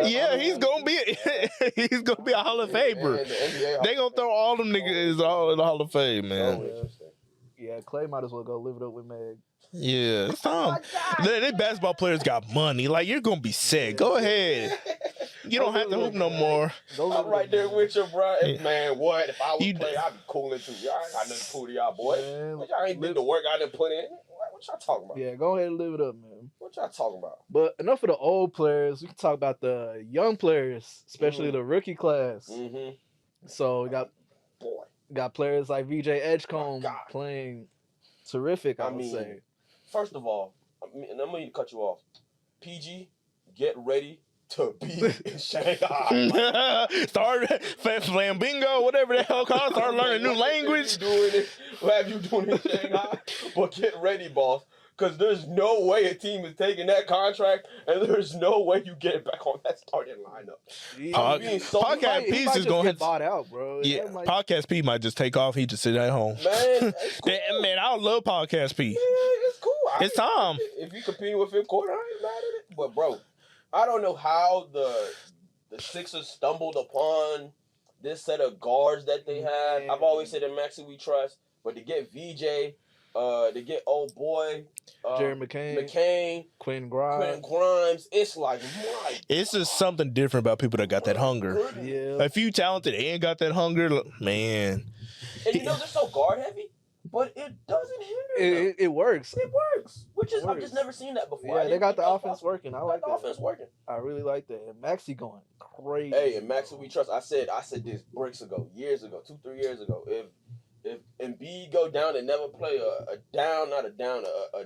Yeah, he's gonna be a Hall of Famer. They gonna throw all them niggas all in the Hall of Fame, man. Yeah, Klay might as well go live it up with Meg. Yeah, it's time. They basketball players got money. Like, you're gonna be sick. Go ahead. You don't have to hoop no more. I'm right there with you, bro. Man, what? If I was play, I'd be cooling too. Y'all ain't got nothing to pull to y'all, boy. Y'all ain't did the work I done put in. What y'all talking about? Yeah, go ahead and live it up, man. What y'all talking about? But enough of the old players. We can talk about the young players, especially the rookie class. Mm-hmm. So we got players like VJ Edgecombe playing terrific, I would say. First of all, and I'm going to cut you off. PG, get ready to be in Shanghai. Start Flambingo, whatever the hell called. Start learning new language. What have you doing in Shanghai? But get ready, boss. Because there's no way a team is taking that contract, and there's no way you get back on that starting lineup. Podcast Peace is going to get bought out, bro. Yeah, Podcast P might just take off. He just sit at home. Man, cool. Man, I love Podcast P. Yeah, it's cool. It's time. If you compete with fifth quarter, I ain't mad at it. But bro, I don't know how the Sixers stumbled upon this set of guards that they had. I've always said in Maxey we trust, but to get VJ. To get old boy, Jerry McCain, Quentin Grimes, it's like it's just something different about people that got that hunger. Yeah, if you talented and got that hunger, man. And you know they're so guard heavy, but it doesn't hinder. It works. It works, which is I've just never seen that before. Yeah, they got the offense working. I like that. Offense working. I really like that. And Maxey going crazy. Hey, and Maxey we trust. I said this years ago, 2-3 years ago. If Embiid go down and never play a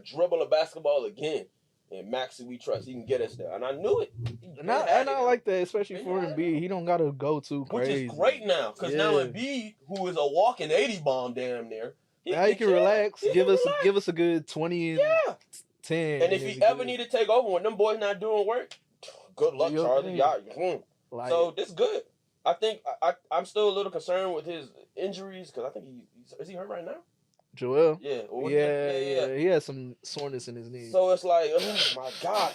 dribble of basketball again, and Maxey we trust, he can get us there. And I knew it. And I like that, especially for Embiid. He don't gotta go too crazy. Which is great now, because now Embiid, who is a walking 80 bomb damn near, now he can relax. Give us a good 20 and 10. And if he ever need to take over when them boys not doing work, good luck, Charlie. So this good. I think I'm still a little concerned with his injuries because I think is he hurt right now? Joel? Yeah. Yeah. He has some soreness in his knee. So it's like, oh my God.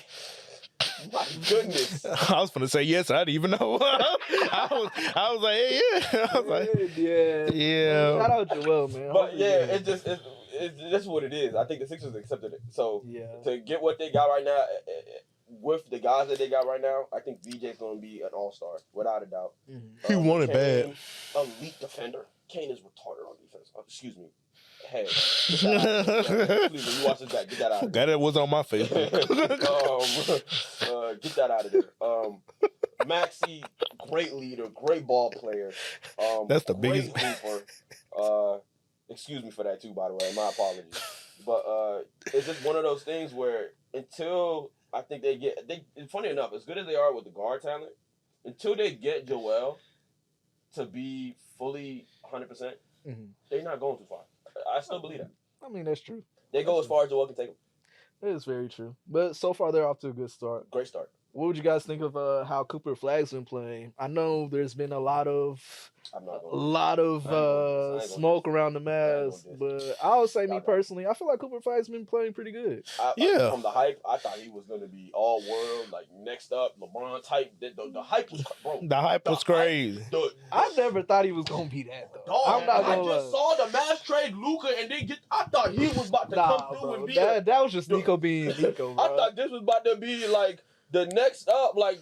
My goodness. I was gonna say yes. I didn't even know. I was like, hey, yeah. I was like, yeah. Shout out Joel, man. But it's that's what it is. I think the Sixers accepted it. So to get what they got right now. With the guys that they got right now, I think VJ's going to be an all-star, without a doubt. He wanted bad. Elite defender. Kane is retarded on defense. Excuse me. Hey. Please, when you watch this back, get that out of there. That was on my Facebook. Get that out of there. Maxey, great leader, great ball player. That's the biggest. Hooper. Excuse me for that, too, by the way. My apologies. But it's just one of those things where until... I think funny enough, as good as they are with the guard talent, until they get Joel to be fully 100%, they're not going too far. I still believe that. I mean, that's true. They go as far as Joel can take them. It is very true. But so far, they're off to a good start. Great start. What would you guys think of how Cooper Flagg's been playing? I know there's been a lot of smoke around the Mavs, but I would say me personally, I feel like Cooper Flagg's been playing pretty good. From the hype, I thought he was going to be all world, like next up, LeBron type. The hype was, bro. The hype was crazy. I never thought he was going to be that, though. Dog, I just saw the Mavs trade Luka, and then I thought he was about to come through and be that was just Nico being Nico, bro. I thought this was about to be like the next up, I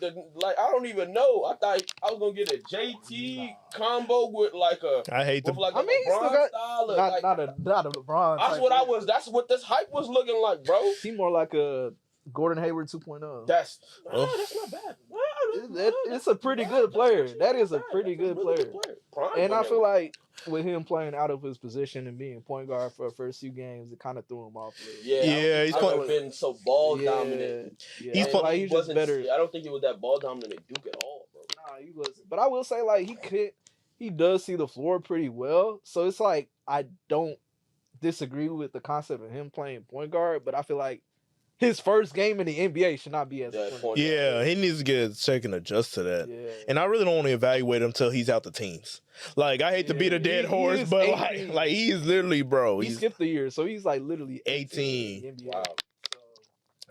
don't even know. I thought I was gonna get a JT combo with like a. I hate the. Like he still got style, not a LeBron. That's what this hype was looking like, bro. He more like a Gordon Hayward 2.0. That's not bad. It's a pretty good player. That is a pretty good player. And I feel like with him playing out of his position and being point guard for the first few games, it kind of threw him off a little. Yeah, he's been so ball dominant. Yeah. He's just better. I don't think he was that ball dominant at Duke at all, bro. Nah, he wasn't. But I will say, like, he does see the floor pretty well. So it's like I don't disagree with the concept of him playing point guard, but I feel like his first game in the NBA should not be as point. Yeah, he needs to get a second adjust to that. Yeah. And I really don't want to evaluate him until he's out the teams. Like, I hate to beat a dead horse, but like he is literally, bro. He skipped the year, so he's like literally 18. Wow.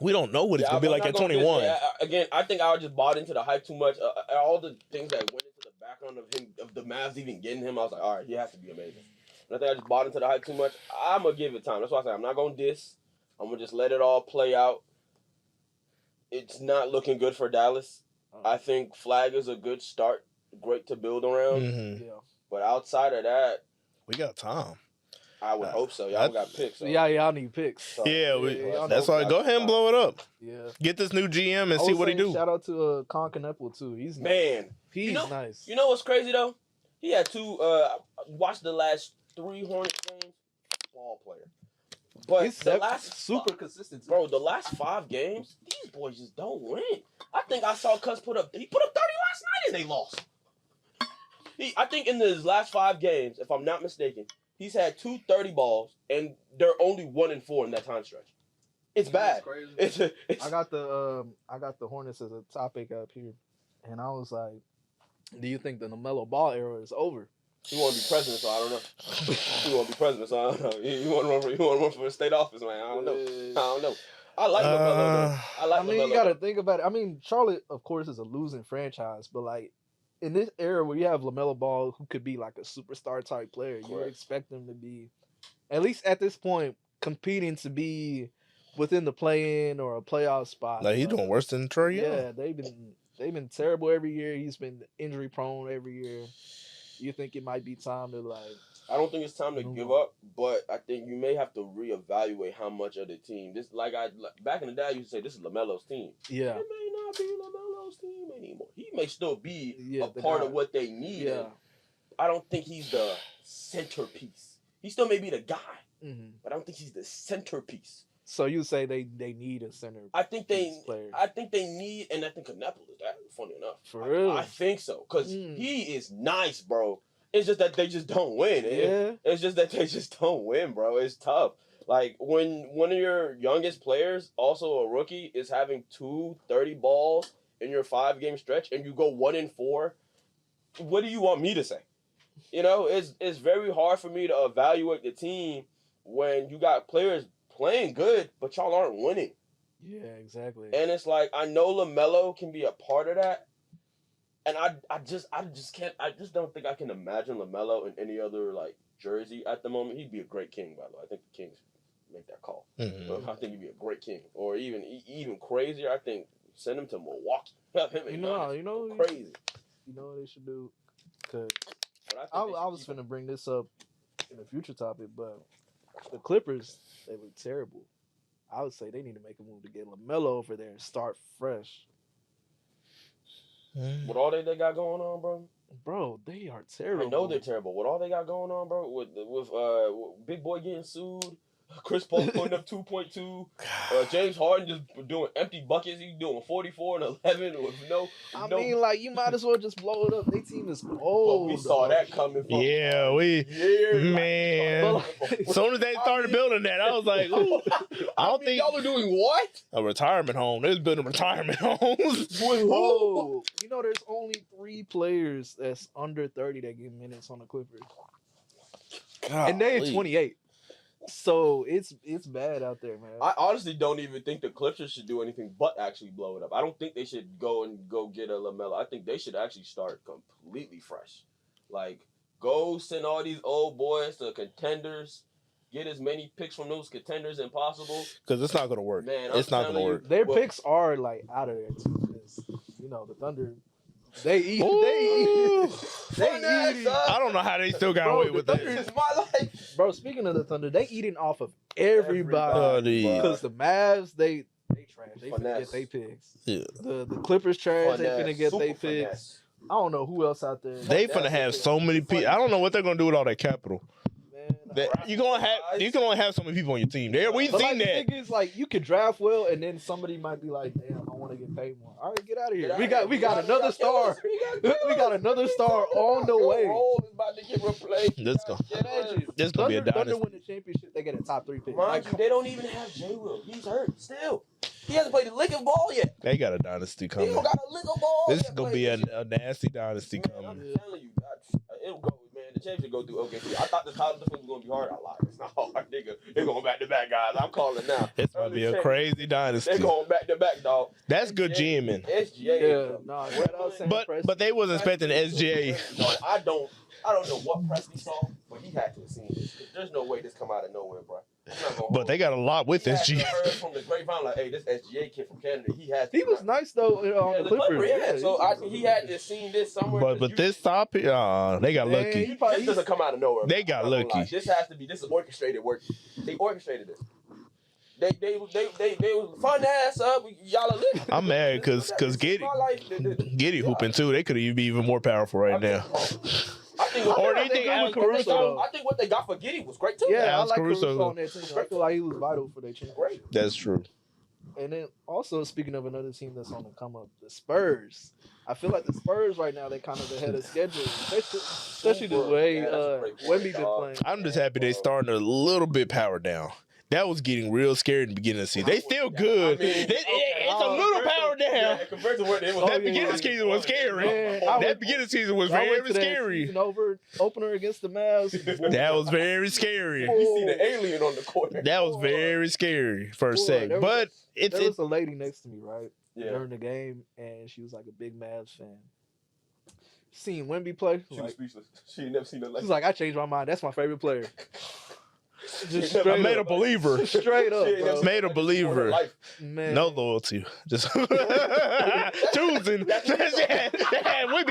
We don't know what it's going to be like at 21. Again, I think I just bought into the hype too much. All the things that went into the background of him, of the Mavs even getting him, I was like, all right, he has to be amazing. And I think I just bought into the hype too much. I'm going to give it time. That's why I say I'm not going to diss. I'm going to just let it all play out. It's not looking good for Dallas. I think Flagg is a good start. Great to build around. Mm-hmm. Yeah. But outside of that, we got time. I would hope so. Y'all got picks. So. Yeah, y'all need picks. So, that's why. Go ahead and blow it up. Yeah. Get this new GM and see what he do. Shout out to Concanapple too. He's nice. He's nice. You know what's crazy though? He had two. Watched the last 3 Hornets games. Ball player. But the last super consistent, bro. The last 5 games, these boys just don't win. I think I saw Cuz put up 30 last night and they lost. I think in his last 5 games, if I'm not mistaken, he's had 2 30 balls and they're only 1-4 in that time stretch. It's bad. It's I got the Hornets as a topic up here, and I was like, do you think the Lamelo Ball era is over? He want to be president, so I don't know. He want to be president, so I don't know. He want to run for a state office, man. I don't know. I like LaMelo, though. I mean, you got to think about it. I mean, Charlotte, of course, is a losing franchise, but, like, in this era where you have LaMelo Ball, who could be, like, a superstar type player, you would expect him to be, at least at this point, competing to be within the play-in or a playoff spot. Like, he's doing worse than Trey Young. Yeah, they've been terrible every year. He's been injury-prone every year. You think it might be time to, like... I don't think it's time to give up, but I think you may have to reevaluate how much of the team. Back in the day, I used to say this is LaMelo's team. Yeah. It may not be LaMelo's team anymore. He may still be a part of what they need. Yeah. I don't think he's the centerpiece. He still may be the guy, but I don't think he's the centerpiece. So you say they need a center? I think they need, and I think Knepple is that. Funny enough, for real, I think so because he is nice, bro. It's just that they just don't win. It's just that they just don't win, bro. It's tough. Like when one of your youngest players, also a rookie, is having 2 30 balls in your 5-game stretch, and you go 1-4. What do you want me to say? You know, it's very hard for me to evaluate the team when you got players playing good, but y'all aren't winning. Yeah, exactly. And it's like, I know LaMelo can be a part of that. And I just don't think I can imagine LaMelo in any other, like, jersey at the moment. He'd be a great king, by the way. I think the Kings make that call. Mm-hmm. I think he'd be a great king. Or even crazier, I think send him to Milwaukee. You know crazy. You know what they should do? Because I was finna bring this up in a future topic, but the Clippers, they look terrible. I would say they need to make a move to get LaMelo over there and start fresh. With all they got going on, bro? Bro, they are terrible. I know they're terrible. With all they got going on, bro, with Big Boy getting sued, Chris Paul putting up 2.2. James Harden just doing empty buckets. He's doing 44 and 11 with no. I mean, like, you might as well just blow it up. Their team is old. But we saw that coming from years. Man. As soon as they started building that, I was like, ooh. I don't think y'all are doing what? A retirement home. They was building retirement homes. Whoa. You know, there's only 3 players that's under 30 that get minutes on the Clippers. God, and they're 28. So it's bad out there, man. I honestly don't even think the Clippers should do anything but actually blow it up. I don't think they should go get a Lamelo. I think they should actually start completely fresh. Like, go send all these old boys to contenders. Get as many picks from those contenders as possible. Because it's not going to work. Man, it's not going to work. Their picks are, like, out of there, too. Because, you know, the Thunder... They eat. I don't know how they still got away with that. It's my life. Bro, speaking of the Thunder, they eating off of everybody. Because the Mavs, they trash. They finna get they picks. Yeah. The Clippers trash. They finna get they picks. I don't know who else out there. They finna have so many people. I don't know what they're gonna do with all that capital. You can only have so many people on your team. We've seen that. The thing is, like, you could draft well, and then somebody might be like, "Damn, I want to get paid more." All right, get out of here. We got another star. We got another star on the way. Is about to get replaced. This gonna be a dynasty. Thunder win the championship. They get a top 3 pick. Mind you, they don't even have J. Will. He's hurt still. He hasn't played a lick of ball yet. They got a dynasty coming. He don't got a lick of ball. This is gonna be a nasty dynasty coming. I'm telling you, it'll go. The championship go through OKC. I thought the title defense was gonna be hard. I lied. It's not hard, nigga. They're going back to back, guys. I'm calling now. It's gonna be a crazy dynasty. They're going back to back, dog. That's good GMing. SGA. But they wasn't expecting SGA. No, I don't know what Presley saw, but he had to have seen this. There's no way this come out of nowhere, bro. But they got a lot with SGA. Heard from the grapevine, like, hey, this SGA kid from Canada, he was nice though on the Clippers. Yeah, so he had to seen this somewhere. But this topic, they got lucky. This doesn't come out of nowhere. They got lucky. This is orchestrated work. They orchestrated this. They was fun ass up. Y'all are lit. I'm mad because Giddy hooping too. They could be even more powerful right now. I think what they got for Giddy was great too. Yeah, I like Caruso on that team. I feel like he was vital for their championship. That's true. And then also speaking of another team that's on the come up, the Spurs. I feel like the Spurs right now, they kind of ahead of schedule, especially the way Wemby been playing. I'm just happy they starting a little bit power down. That was getting real scary in the beginning of the season. They still good. It's a little power down. Compared to what it was. That beginning season was scary. That beginning season was very scary. Opener against the Mavs. That was very scary. You see the alien on the court. That was very scary for a sec. But there was a lady next to me, right? Yeah. During the game, and she was like a big Mavs fan. Seen Wemby play. She was speechless. She had never seen that. She's like, I changed my mind. That's my favorite player. I made a believer. Straight up, bro. Made a believer. Man. No loyalty. Just choosing. We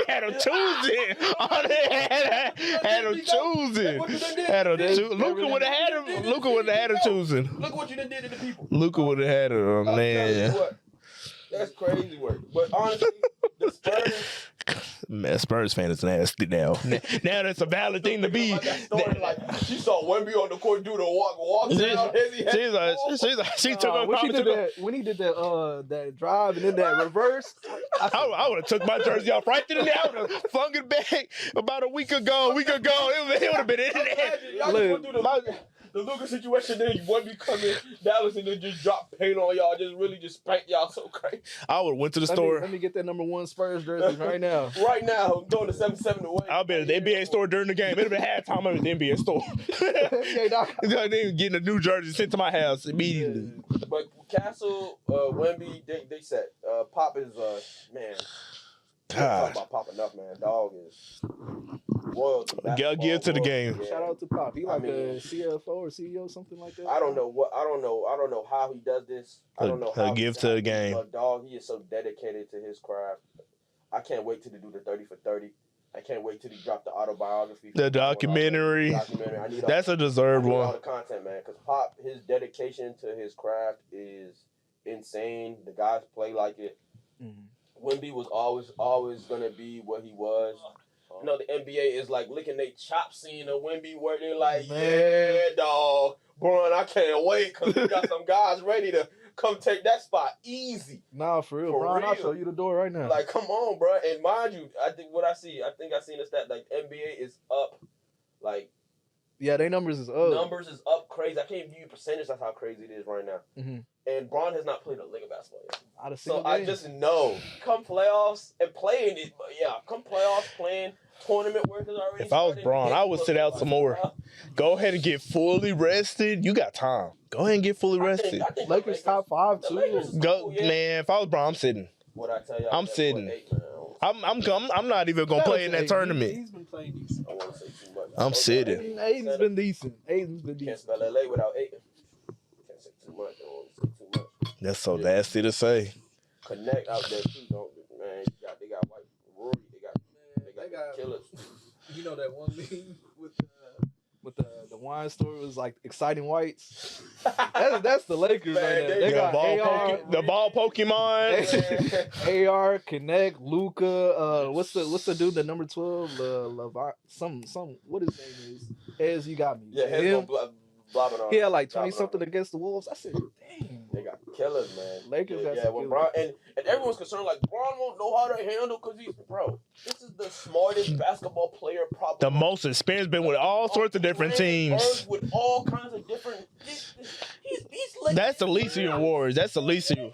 had him choosing. Had him choosing. Luka would have had him. Luka would have had him choosing. Look what you done did to the people. Luka would have had him, man. That's crazy work. But honestly, the Spurs. Man, Spurs fan is nasty now. Now that's a valid thing to be. She saw Wemby on the court do the walk down. She took up. When he did that drive and then that reverse, I would have took my jersey off right then and there. I would have flung it back about a week ago. It would have been in there. The Luka situation, then Wemby come in Dallas and then just drop paint on y'all, just spank y'all so crazy. I would have went to the store. Let me get that number 1 Spurs jersey right now. Right now, I'm going to 7-7 away. I'll be at the NBA store during the game. It'll be halftime at the NBA store. Then getting a new jersey sent to my house immediately. Yeah. But Castle, Wemby, they said Pop is man. Talk about Pop enough, man. Dog is royalty. Give to the game. Yeah. Shout out to Pop. He a CFO or CEO, something like that. I don't know how he does this. I don't know how give to the game. But dog, he is so dedicated to his craft. I can't wait till he do the 30 for 30. I can't wait till he drop the autobiography. The documentary. That's a deserved one. All the content, man. Because Pop, his dedication to his craft is insane. The guys play like it. Mm-hmm. Wemby was always going to be what he was. You know, the NBA is like licking their chops seeing the Wemby where they're like, yeah, dog. Bron, I can't wait because we got some guys ready to come take that spot easy. Nah, for real. Bron, I'll show you the door right now. Like, come on, bro. And mind you, I think I seen a stat, like, NBA is up, like, yeah, their numbers is up. Numbers is up crazy. I can't give you percentage. That's how crazy it is right now. Mm-hmm. And Bron has not played a lick of basketball yet. So I just know, come playoffs and playing it, come playoffs, playing tournament work is already. If I was Bron, I would sit out some more. Go ahead and get fully rested. You got time. Go ahead and get fully rested. I think Lakers top 5 too. Man. If I was Bron, I'm sitting. What I tell you, I'm sitting. I'm not even gonna play in that tournament. He's been playing decent. I want to say too much. I'm sitting. Aiden's been decent. Can't spell LA without Aiden. Can't say too much. I don't want to say too much. That's so nasty to say. Connect out there too, don't man? They got white Rory. They got killers. You know that one meme with the wine store was like exciting whites. That's the Lakers right there. They got the ball Pokemon. AR, Connect, Luka. What's the dude? The number 12. Some. What his name is? Hez, you got me. Yeah, Hez blobbing on. He had like 20 something against the Wolves. I said, damn. They got killers, man. Lakers got when Bron and everyone's concerned like Bron won't know how to handle because he's bro. This is the smartest basketball player probably. The most experience, been with all sorts of different teams. With all kinds of different. He's like, that's the least of your awards. That's the least of you.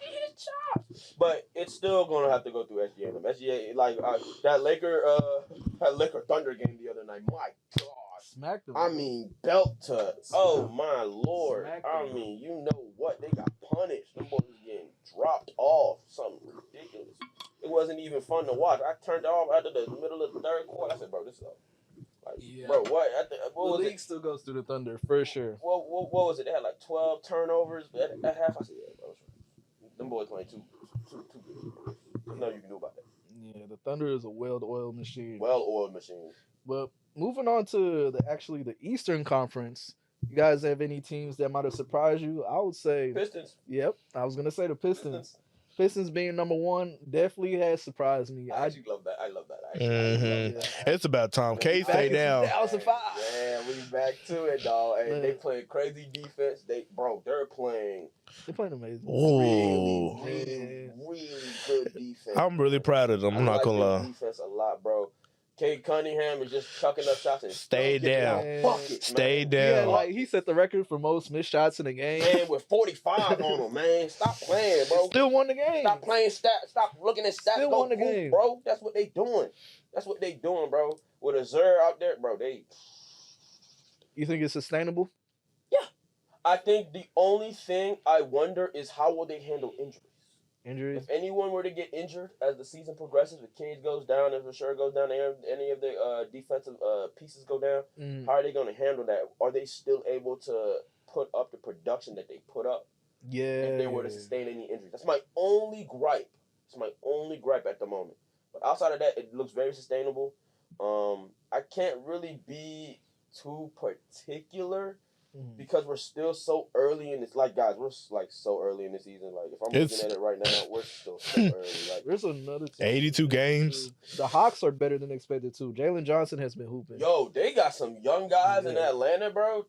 But it's still gonna have to go through SGA. SGA like that Laker Thunder game the other night. My God. Smacked them. I mean, belt to oh my Lord. I mean, you know what? They got punished. Them boys was getting dropped off. Something ridiculous. It wasn't even fun to watch. I turned it off after the middle of the third quarter. I said, bro, this is up. Like, bro, what? The league still goes through the Thunder for sure. What was it? They had like 12 turnovers at half. I said, yeah, bro. Them boys playing too good. There's nothing you can do about that. Yeah, the Thunder is a well-oiled machine. Well-oiled machine. But moving on to the Eastern Conference, you guys have any teams that might have surprised you? I would say Pistons. Yep, I was gonna say the Pistons. Pistons being number 1 definitely has surprised me. I actually love that. I love that. It's about time. K stay down. 2005. Yeah, we back to it, dog. Hey, they playing crazy defense. They're playing. They're playing amazing. Really good defense. I'm really proud of them. I'm not gonna lie. Defense a lot, bro. Cade Cunningham is just chucking up shots and stay down. Stay down. Yeah, like he set the record for most missed shots in the game. Man, with 45 on him, man. Stop playing, bro. Still won the game. Stop playing stats. Stop looking at stats. Still won the game, bro. That's what they doing. Bro. With Azure out there, bro. You think it's sustainable? Yeah. I think the only thing I wonder is how will they handle injuries. If anyone were to get injured as the season progresses, if Cade goes down, if Rasher goes down, any of the defensive pieces go down, how are they going to handle that? Are they still able to put up the production that they put up? Yeah. If they were to sustain any injuries. That's my only gripe. It's my only gripe at the moment. But outside of that, it looks very sustainable. I can't really be too particular. Because we're still so early in this, like guys, we're like so early in the season. Like if I'm looking at it right now, we're still so early. Like there's another team. 82 games. The Hawks are better than expected too. Jalen Johnson has been hooping. Yo, they got some young guys in Atlanta, bro.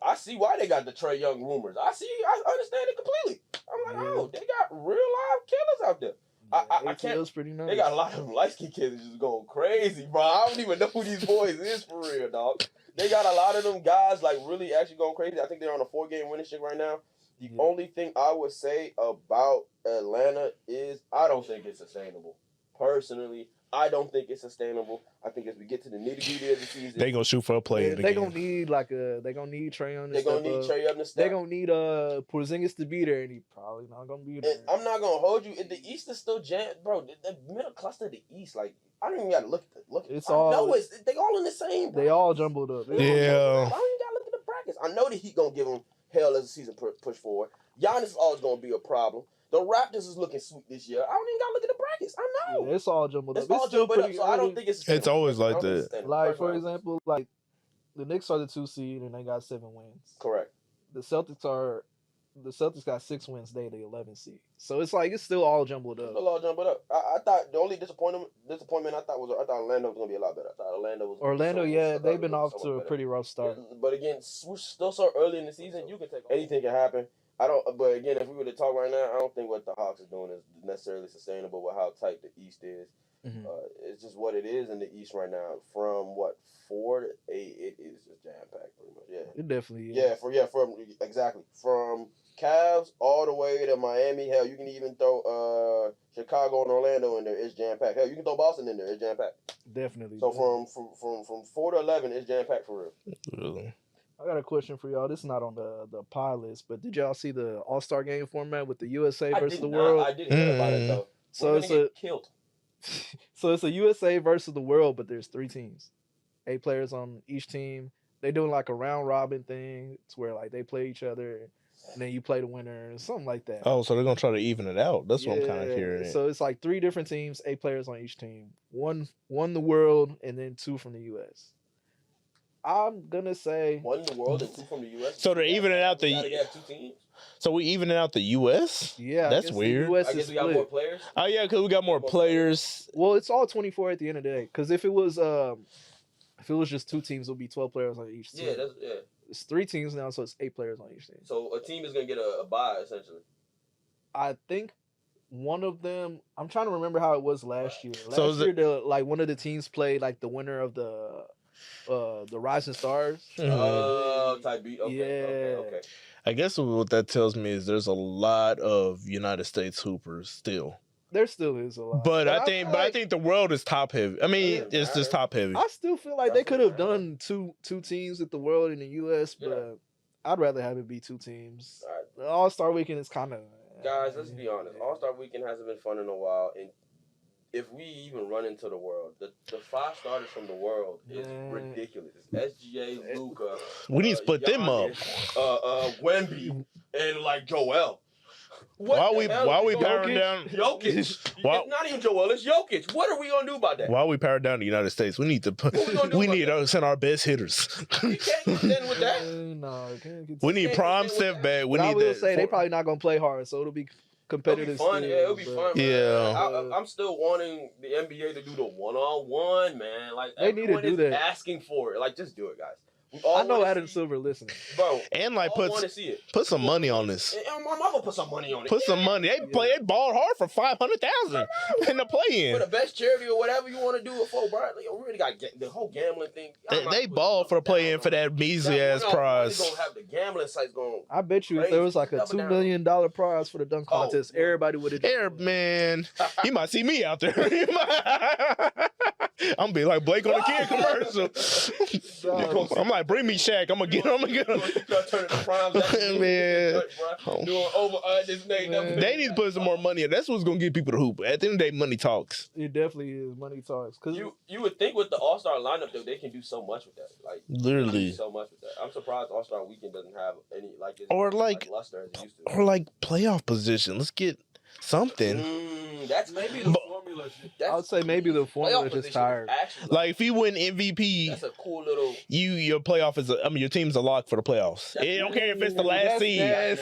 I see why they got the Trae Young rumors. I understand it completely. I'm like, oh, they got real live killers out there. I can't. Pretty nice. They got a lot of light skinned kids just going crazy, bro. I don't even know who these boys is for real, dog. They got a lot of them guys like really actually going crazy. I think they're on a 4-game winning streak right now. The only thing I would say about Atlanta is I don't think it's sustainable. Personally, I don't think it's sustainable. I think as we get to the nitty-gritty of the season, they gonna shoot for a play. They gonna need Trae Young. They gonna need Trae Young to step. They gonna need Porzingis to be there, and he probably not gonna be there. And I'm not gonna hold you. The East is still jammed, bro. The middle cluster of the East, like I don't even gotta look. They all in the same. They all jumbled up. Yeah. I don't even gotta look at the brackets. I know that he gonna give them hell as the season push forward. Giannis is always gonna be a problem. The Raptors is looking sweet this year. I don't even gotta look at the brackets. I know. Yeah, it's all jumbled up. It's all jumbled up. So I don't think it's. It's always like that. Like for example, like the Knicks are the 2 seed and they got 7 wins. Correct. The Celtics are the Celtics got 6 wins. They the 11th seed. So it's like it's still all jumbled up. Still all jumbled up. I thought the only disappointment I thought Orlando was gonna be a lot better. I thought Orlando, they've been off to a pretty rough start. But again, we're still so early in the season. You can take anything can happen. I don't. But again, if we were to talk right now, I don't think what the Hawks are doing is necessarily sustainable with how tight the East is. Mm-hmm. It's just what it is in the East right now. From 4 to 8, it is just jam packed pretty much. Yeah, it definitely is. Exactly from Cavs all the way to Miami. Hell, you can even throw Chicago and Orlando in there. It's jam packed. Hell, you can throw Boston in there. It's jam packed. Definitely. So from 4 to 11, it's jam packed for real. Really? I got a question for y'all. This is not on the pie list, but did y'all see the All-Star game format with the USA versus the world? I didn't hear about it though. So it's killed. So it's a USA versus the world, but there's 3 teams, 8 players on each team. They doing like a round robin thing. It's where like they play each other, and then you play the winner, something like that. Oh, so they're gonna try to even it out. That's what I'm kind of hearing. So it's like 3 different teams, 8 players on each team. One the world, and then 2 from the US. I'm gonna say 1 in the world and 2 from the US. So they're evening out the. Gotta have 2 teams. So we evening out the US. Yeah, that's weird. I guess we got more players. Oh yeah, because we got more players. Well, it's all 24 at the end of the day. Because if it was just 2 teams, it would be 12 players on each team. Yeah. It's 3 teams now, so it's 8 players on each team. So a team is gonna get a bye essentially. I think one of them. I'm trying to remember how it was last year. So Last year, one of the teams played like the winner of the Rising Stars. Type beat. Okay, yeah. Okay. I guess what that tells me is there's a lot of United States hoopers still. There still is a lot, but I think the world is top heavy. I mean, it's just top heavy. I still feel like they could have done two teams at the world and the US, but I'd rather have it be 2 teams. All right. The All-Star Weekend is kind of guys. Let's be honest. All-Star Weekend hasn't been fun in a while, and if we even run into the world, the 5 starters from the world is ridiculous. It's SGA, Luka. We need to split them up. Wemby and like Joel. Why we powering down Jokic? It's not even Joel. It's Jokic. What are we gonna do about that? Why we powering down the United States? We need to send our best hitters. You can't contend with that. No, we need prime Steph back. We need. I will say they probably not gonna play hard, so it'll be competitive. It'll be fun. It'll be fun. Yeah. I'm still wanting the NBA to do the one-on-one, man. Like they need to do that. Asking for it. Like just do it, guys. I know Adam Silver listening, bro. And like put some money on this. I'm gonna put some money on it. Put some money. They balled hard for $500,000 in the play-in. For the best charity or whatever you want to do it for, bro. Like, we really got the whole gambling thing. They balled for the play-in for that measly ass prize. We're gonna have the gambling sites going. I bet you if there was like a $2 million prize for the dunk contest, everybody would have. Man, you might see me out there. I'm gonna be like Blake on the Kid commercial. I'm like, bring me Shaq. I'm gonna get him. Man, doing over this name. They need to put some more money in. That's what's gonna get people to hoop. At the end of the day, money talks. It definitely is. Money talks. Cause you would think with the All-Star lineup though, they can do so much with that. Like literally, so much with that. I'm surprised All-Star Weekend doesn't have any like luster as it used to. Or like playoff position. Let's get something. That's maybe the formula. I would say maybe the formula just tired. Like if you win MVP, that's a cool little. Your playoff is. Your team's a lock for the playoffs. It don't care if it's the last seed. I'm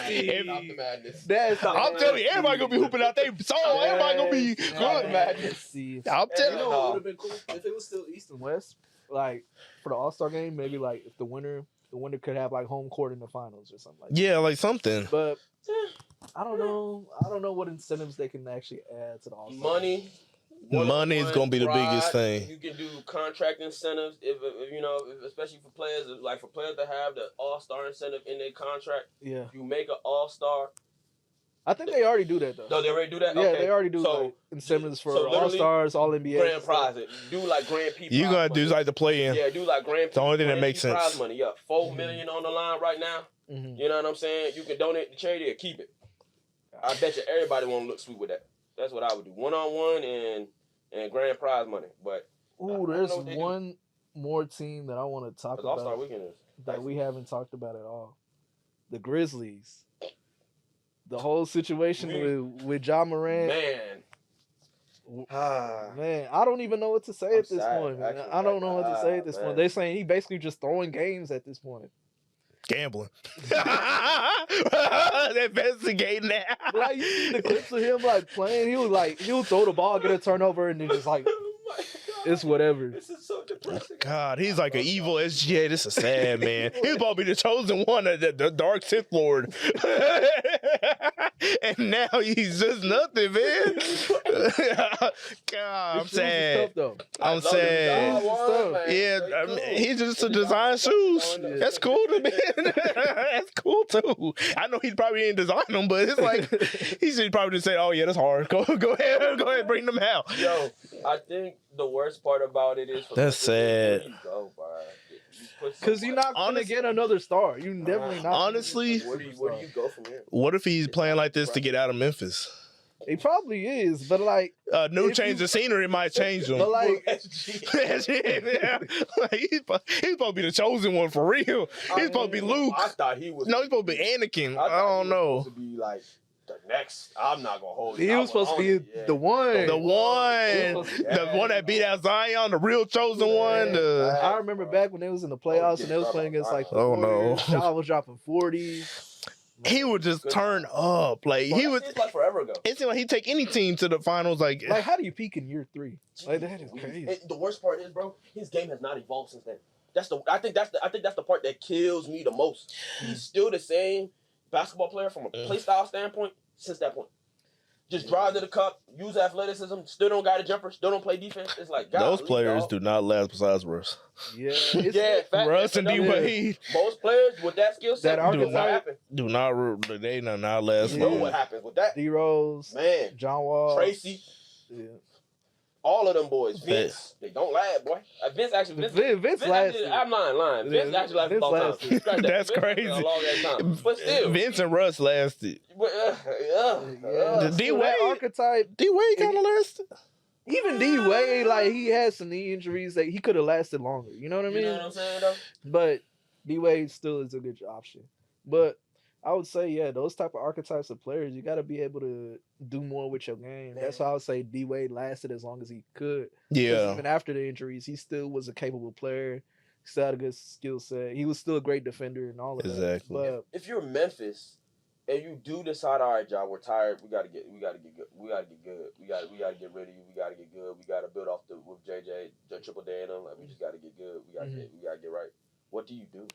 telling you, everybody gonna be hooping out there. So everybody gonna be good. I'm telling you, it would have been cool if it was still East and West. Like for the All-Star game, maybe like if the winner could have like home court in the finals or something like that. Yeah, like something. But I don't know. I don't know what incentives they can actually add to the All-Star. Money is gonna be the biggest thing. You can do contract incentives if especially for players, like for players that have the All-Star incentive in their contract. Yeah. You make an All-Star. I think they already do that though. No, they already do that. Yeah, okay. they already do like incentives for All-Stars, All-NBA. Grand prize. Do like Grand P. You gotta do like the play-in. Yeah, do like Grand P. The only thing that makes sense. Prize money. Yeah, $4 million on the line right now. Mm-hmm. You know what I'm saying? You can donate to charity or keep it. I bet you everybody won't look sweet with that. That's what I would do. 1-on-1 and grand prize money. But there's one more team that I want to talk about All-Star Weekend is that we haven't talked about at all. The Grizzlies. The whole situation with Ja Morant. Man, I don't even know what to say at this point. Man. I don't know what to say at this point. They're saying he basically just throwing games at this point. Gambling. Investigating that. Like you see the clips of him like playing, he'll throw the ball, get a turnover, and then just like it's whatever. This is so depressing. God, he's like an evil SGA. This is sad, man. He's supposed to be the chosen one of the Dark Sith Lord. And now he's just nothing, man. God, I'm sad. I'm sad. Yeah, I mean, he's just a design shoes. That's cool to me. That's cool too. I know he probably didn't design them, but it's like he should probably just say, "Oh yeah, that's hard. Go ahead, bring them out." Yo, I think the worst part about it is that's sad. Because you're not gonna get another star. You definitely not. Honestly, where do you go from here? What if he's playing like this to get out of Memphis? He probably is, but like new change of scenery might change him. But like, yeah. Like he's supposed to be the chosen one for real. He's supposed to be Luke. I thought he was. No, he's supposed to be Anakin. I don't know. Supposed to be like the next. I'm not gonna hold. He was supposed to be the one. The one that beat out Zion, the real chosen one. I remember back when they was in the playoffs and they was playing against like the Warriors. Ja was dropping 40. He would just turn up. Like he would. It's like forever ago. It seemed like he'd take any team to the finals. Like how do you peak in year 3? Like that is crazy. The worst part is, bro, his game has not evolved since then. I think that's the part that kills me the most. He's still the same basketball player from a play style standpoint since that point. Just drive to the cup, use athleticism, still don't got a jumper, still don't play defense. It's like, God, those players do not last besides Russ. Yeah, Russ and D-Wade. Most players with that skill set do not last You know what happens with that? D-Rose, man, John Wall, Tracy. Yeah. All of them boys, Vince, they don't last, boy. Vince lasted. I'm lying. Vince actually lasted a long time. That's crazy. A long time. But still, Vince and Russ lasted. The D-Wade archetype. D-Wade kind of lasted. Even D-Wade, like he had some knee injuries that he could have lasted longer. You know what I mean? You know what I'm saying, though? But D-Wade still is a good option. But I would say, yeah, those type of archetypes of players, you got to be able to do more with your game. That's why I would say D-Wade lasted as long as he could. Yeah. Even after the injuries, he still was a capable player. He still had a good skill set. He was still a great defender and all of that. Exactly. But if you're Memphis and you do decide, all right, y'all, we're tired. We got to get good. We got to get get rid of you. We got to get good. We got to build off with JJ, the triple day and them. Like we just got to get good. We got to get right. What do you do?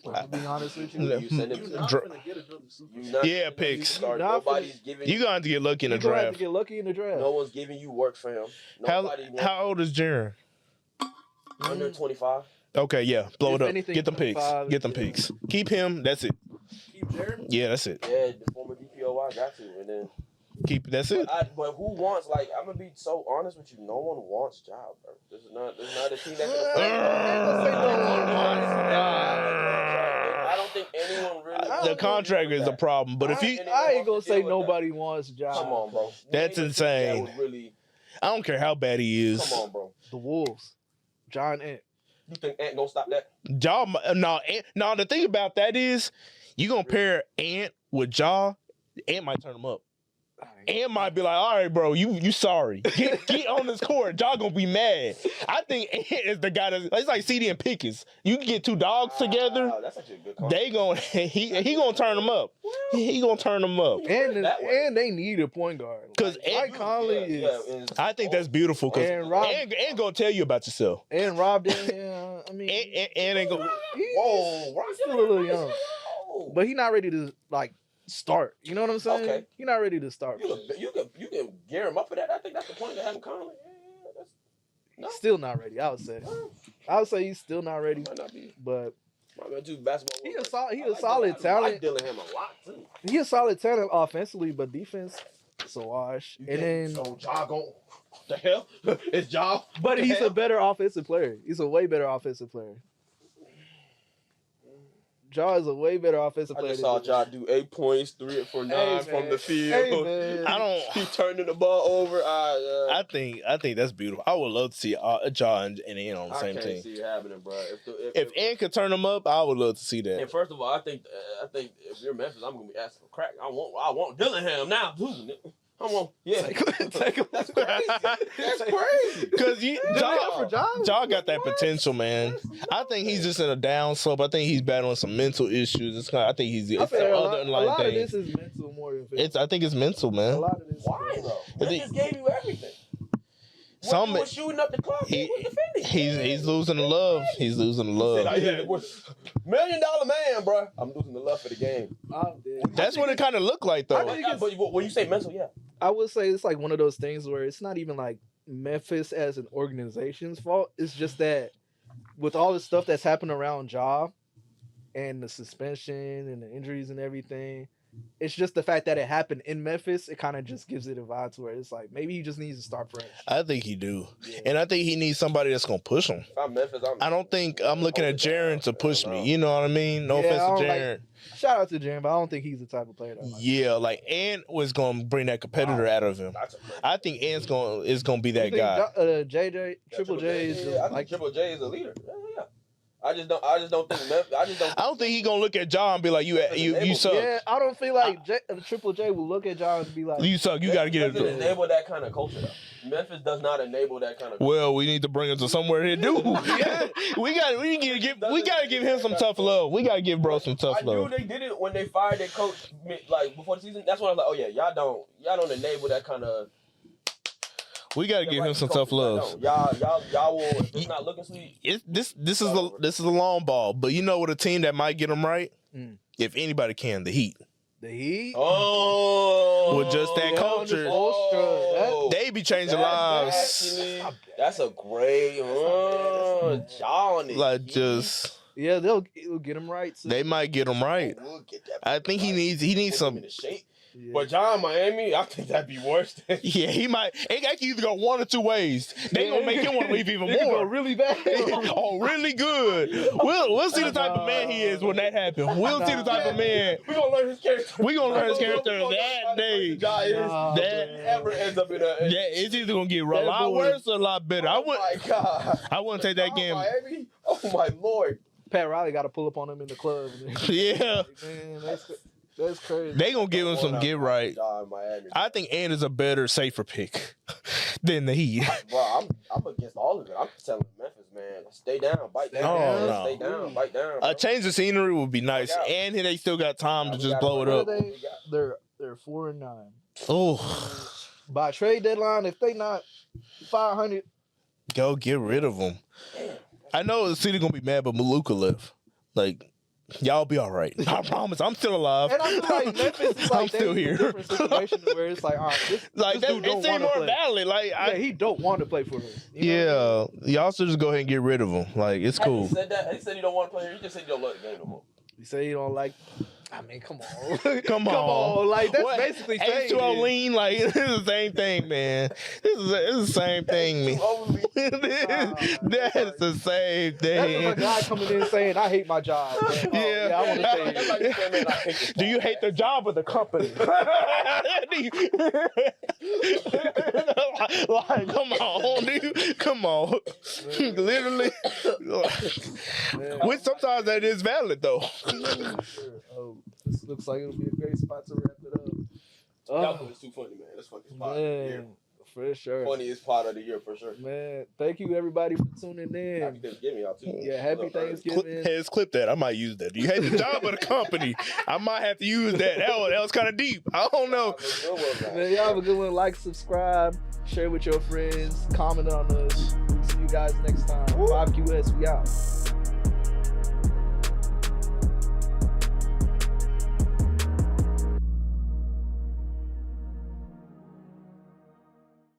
To be honest with you, you send him you're not going to get another superstar. Picks. Nobody's giving you. You're going to get lucky in the draft. Have to get lucky in the draft. No one's giving you work for him. How old is Jaren? Under 25. Okay, yeah. Blow it up. Get them 25, picks. Get them picks. Keep him. That's it. Keep Jaren? Yeah, that's it. Yeah, the former DPOY got to. And then that's it. But who wants, like, I'm going to be so honest with you. No one wants Ja, bro. This is not a team that's going I don't think anyone really. The contract is the problem. But if you. I ain't going to say nobody wants Ja. Come on, bro. That's insane. I don't care how bad he is. Come on, bro. The Wolves. John Ant. You think Ant gonna stop that? No, the thing about that is you gonna pair Ant with Ja, Ant might turn him up. Ant might be like, all right, bro, you sorry. Get on this court. Ja gonna be mad. I think Ant is the guy it's like CD and Pickens. You can get two dogs together. That's actually a good concept. He gonna turn them up. He gonna turn them up. And they need a point guard. Because Mike Conley is. I think that's beautiful. Because Ant gonna tell you about yourself. And Rob Daniel, I mean, Ant ain't gonna. He's still a little young, but he's not ready to start. You know what I'm saying? Okay. You're not ready to start. You can gear him up for that. I think that's the point of having Conley. He's still not ready, I would say. I would say he's still not ready. Might not be. But basketball. He a solid talent. I like Dillingham a lot too. He a solid talent offensively, but defense it's a wash. And then Ja gon' the hell? It's Ja. But he's a better offensive player. He's a way better offensive player. Ja is a way better offensive player. I just saw Ja do 8 points, 3 for 9 from the field. He turning the ball over. I think that's beautiful. I would love to see Ja and Ant on the same team. I can't see it happening, bro. If Ant could turn them up, I would love to see that. And first of all, I think if you're Memphis, I'm gonna be asking for crack. I want Dillingham now too. Come on. Yeah. Take him. That's crazy. That's crazy. Because Ja got that What? potential, man. I think he's just in a down slope. I think he's battling some mental issues. I think he's I feel other a lot underlying of things. this is mental more than physical. I think it's mental, A man. lot of this. Why though? I They think- just gave you everything. Some When you was shooting up the clock, he was defending. he's losing the love. He's losing the love. $1 million man, bro. I'm losing the love for the game. That's what it kind of looked like, though. But when you say mental, yeah. I would say it's like one of those things where it's not even like Memphis as an organization's fault. It's just that with all the stuff that's happened around Ja and the suspension and the injuries and everything, it's just the fact that it happened in Memphis. It kind of just gives it a vibe to where it's like maybe he just needs to start fresh. I think he do. And I think he needs somebody that's going to push him. If I'm Memphis, I don't think I'm looking at Jaren to push me. You know what I mean? No Yeah, offense I to don't like- Jaren. Shout out to Jaren, but I don't think he's the type of player that. Yeah, like Ant was going to bring that competitor out of him. That's a crazy. I think Ant's is going to be that You think guy. JJ, Triple J is I just think like Triple J is a leader. Yeah. I just don't think Memphis. I don't think he going to look at Ja and be like, you suck. yeah. I don't feel like Triple J will look at John and be like, You suck. You got to get it. Memphis enable that kind of culture. Though. Memphis does not enable that kind of. Well, we need to bring him to somewhere to do. we got to give him some tough love. We got to give bro some tough I knew love. they did it when they fired their coach, like before the season. That's when I was like, oh yeah, y'all don't enable that kind of. We got to give him some tough love. Y'all will. If it's not looking sweet. This is a long ball, but you know what a team that might get him right, if anybody can, the Heat. the Heat. Oh, with just that culture, they be changing lives. That's a great John. Like just Yeah, they'll get him right. So. they might get him right. I think he needs some. Yeah. But John Miami, I think that'd be worse. Yeah, he might. It can either go one or two ways. They gonna make him want to leave even They can go more. really bad. Oh, really good. We'll see the type of man he is when that happens. We'll see the type of man. We're gonna learn his character. We gonna learn his character that day. That ever ends up in a. Yeah, it's either gonna get a lot worse or a lot better. Oh my God. I wouldn't take that game. Miami? Oh my Lord. Pat Riley got to pull up on him in the club. Yeah, Man, that's crazy. they gonna give him some get right. John Miami. I think Ant is a better, safer pick than the Heat. Bro, I'm against all of it. I'm just telling Memphis, man, stay down, bite down, Oh, no. stay down, bite down. Bro. A change of scenery would be nice, and they still got time to just blow it up. They're 4-9. Oh, By trade deadline, if they not 500, go get rid of them. I know the city gonna be mad, but Luka left. Like, y'all be all right. I promise. I'm still alive. and I feel like Memphis is like I'm still they in a here. different situation where it's like, all right, this Like this that, dude it don't seemed want to more play. valid. Like, Yeah, he don't want to play for us. You know what y'all should just go ahead and get rid of him. Like, it's cool. He said that. He said he don't want to play here. He just said he don't love the game no more. I mean? You say you don't like. I mean, come on, Come on. like that's What? basically saying. H2O it. lean, like, this is the same thing, man. This is the same thing, man. That's the same That's what thing. a guy coming in saying, "I hate my job." Man. Oh, Yeah. I want to say. That's like you saying, man, I hate this Do you hate the job or the company? Like, come on, dude. Come on. Literally. Which sometimes that is valid, though. Oh, this looks like it'll be a great spot to wrap it up. Cowboys is too funny, man. That's fucking spot of the year. Man, for sure. Funniest part of the year for sure. Man, thank you everybody for tuning in. Happy Thanksgiving, y'all too. Yeah, happy Thanksgiving. Let's clip that. I might use that. Do you hate the job or the company? I might have to use that. That was kind of deep. I don't know. Man, y'all have a good one. Like, subscribe, share with your friends, comment on us. We'll see you guys next time. 5QS, we out.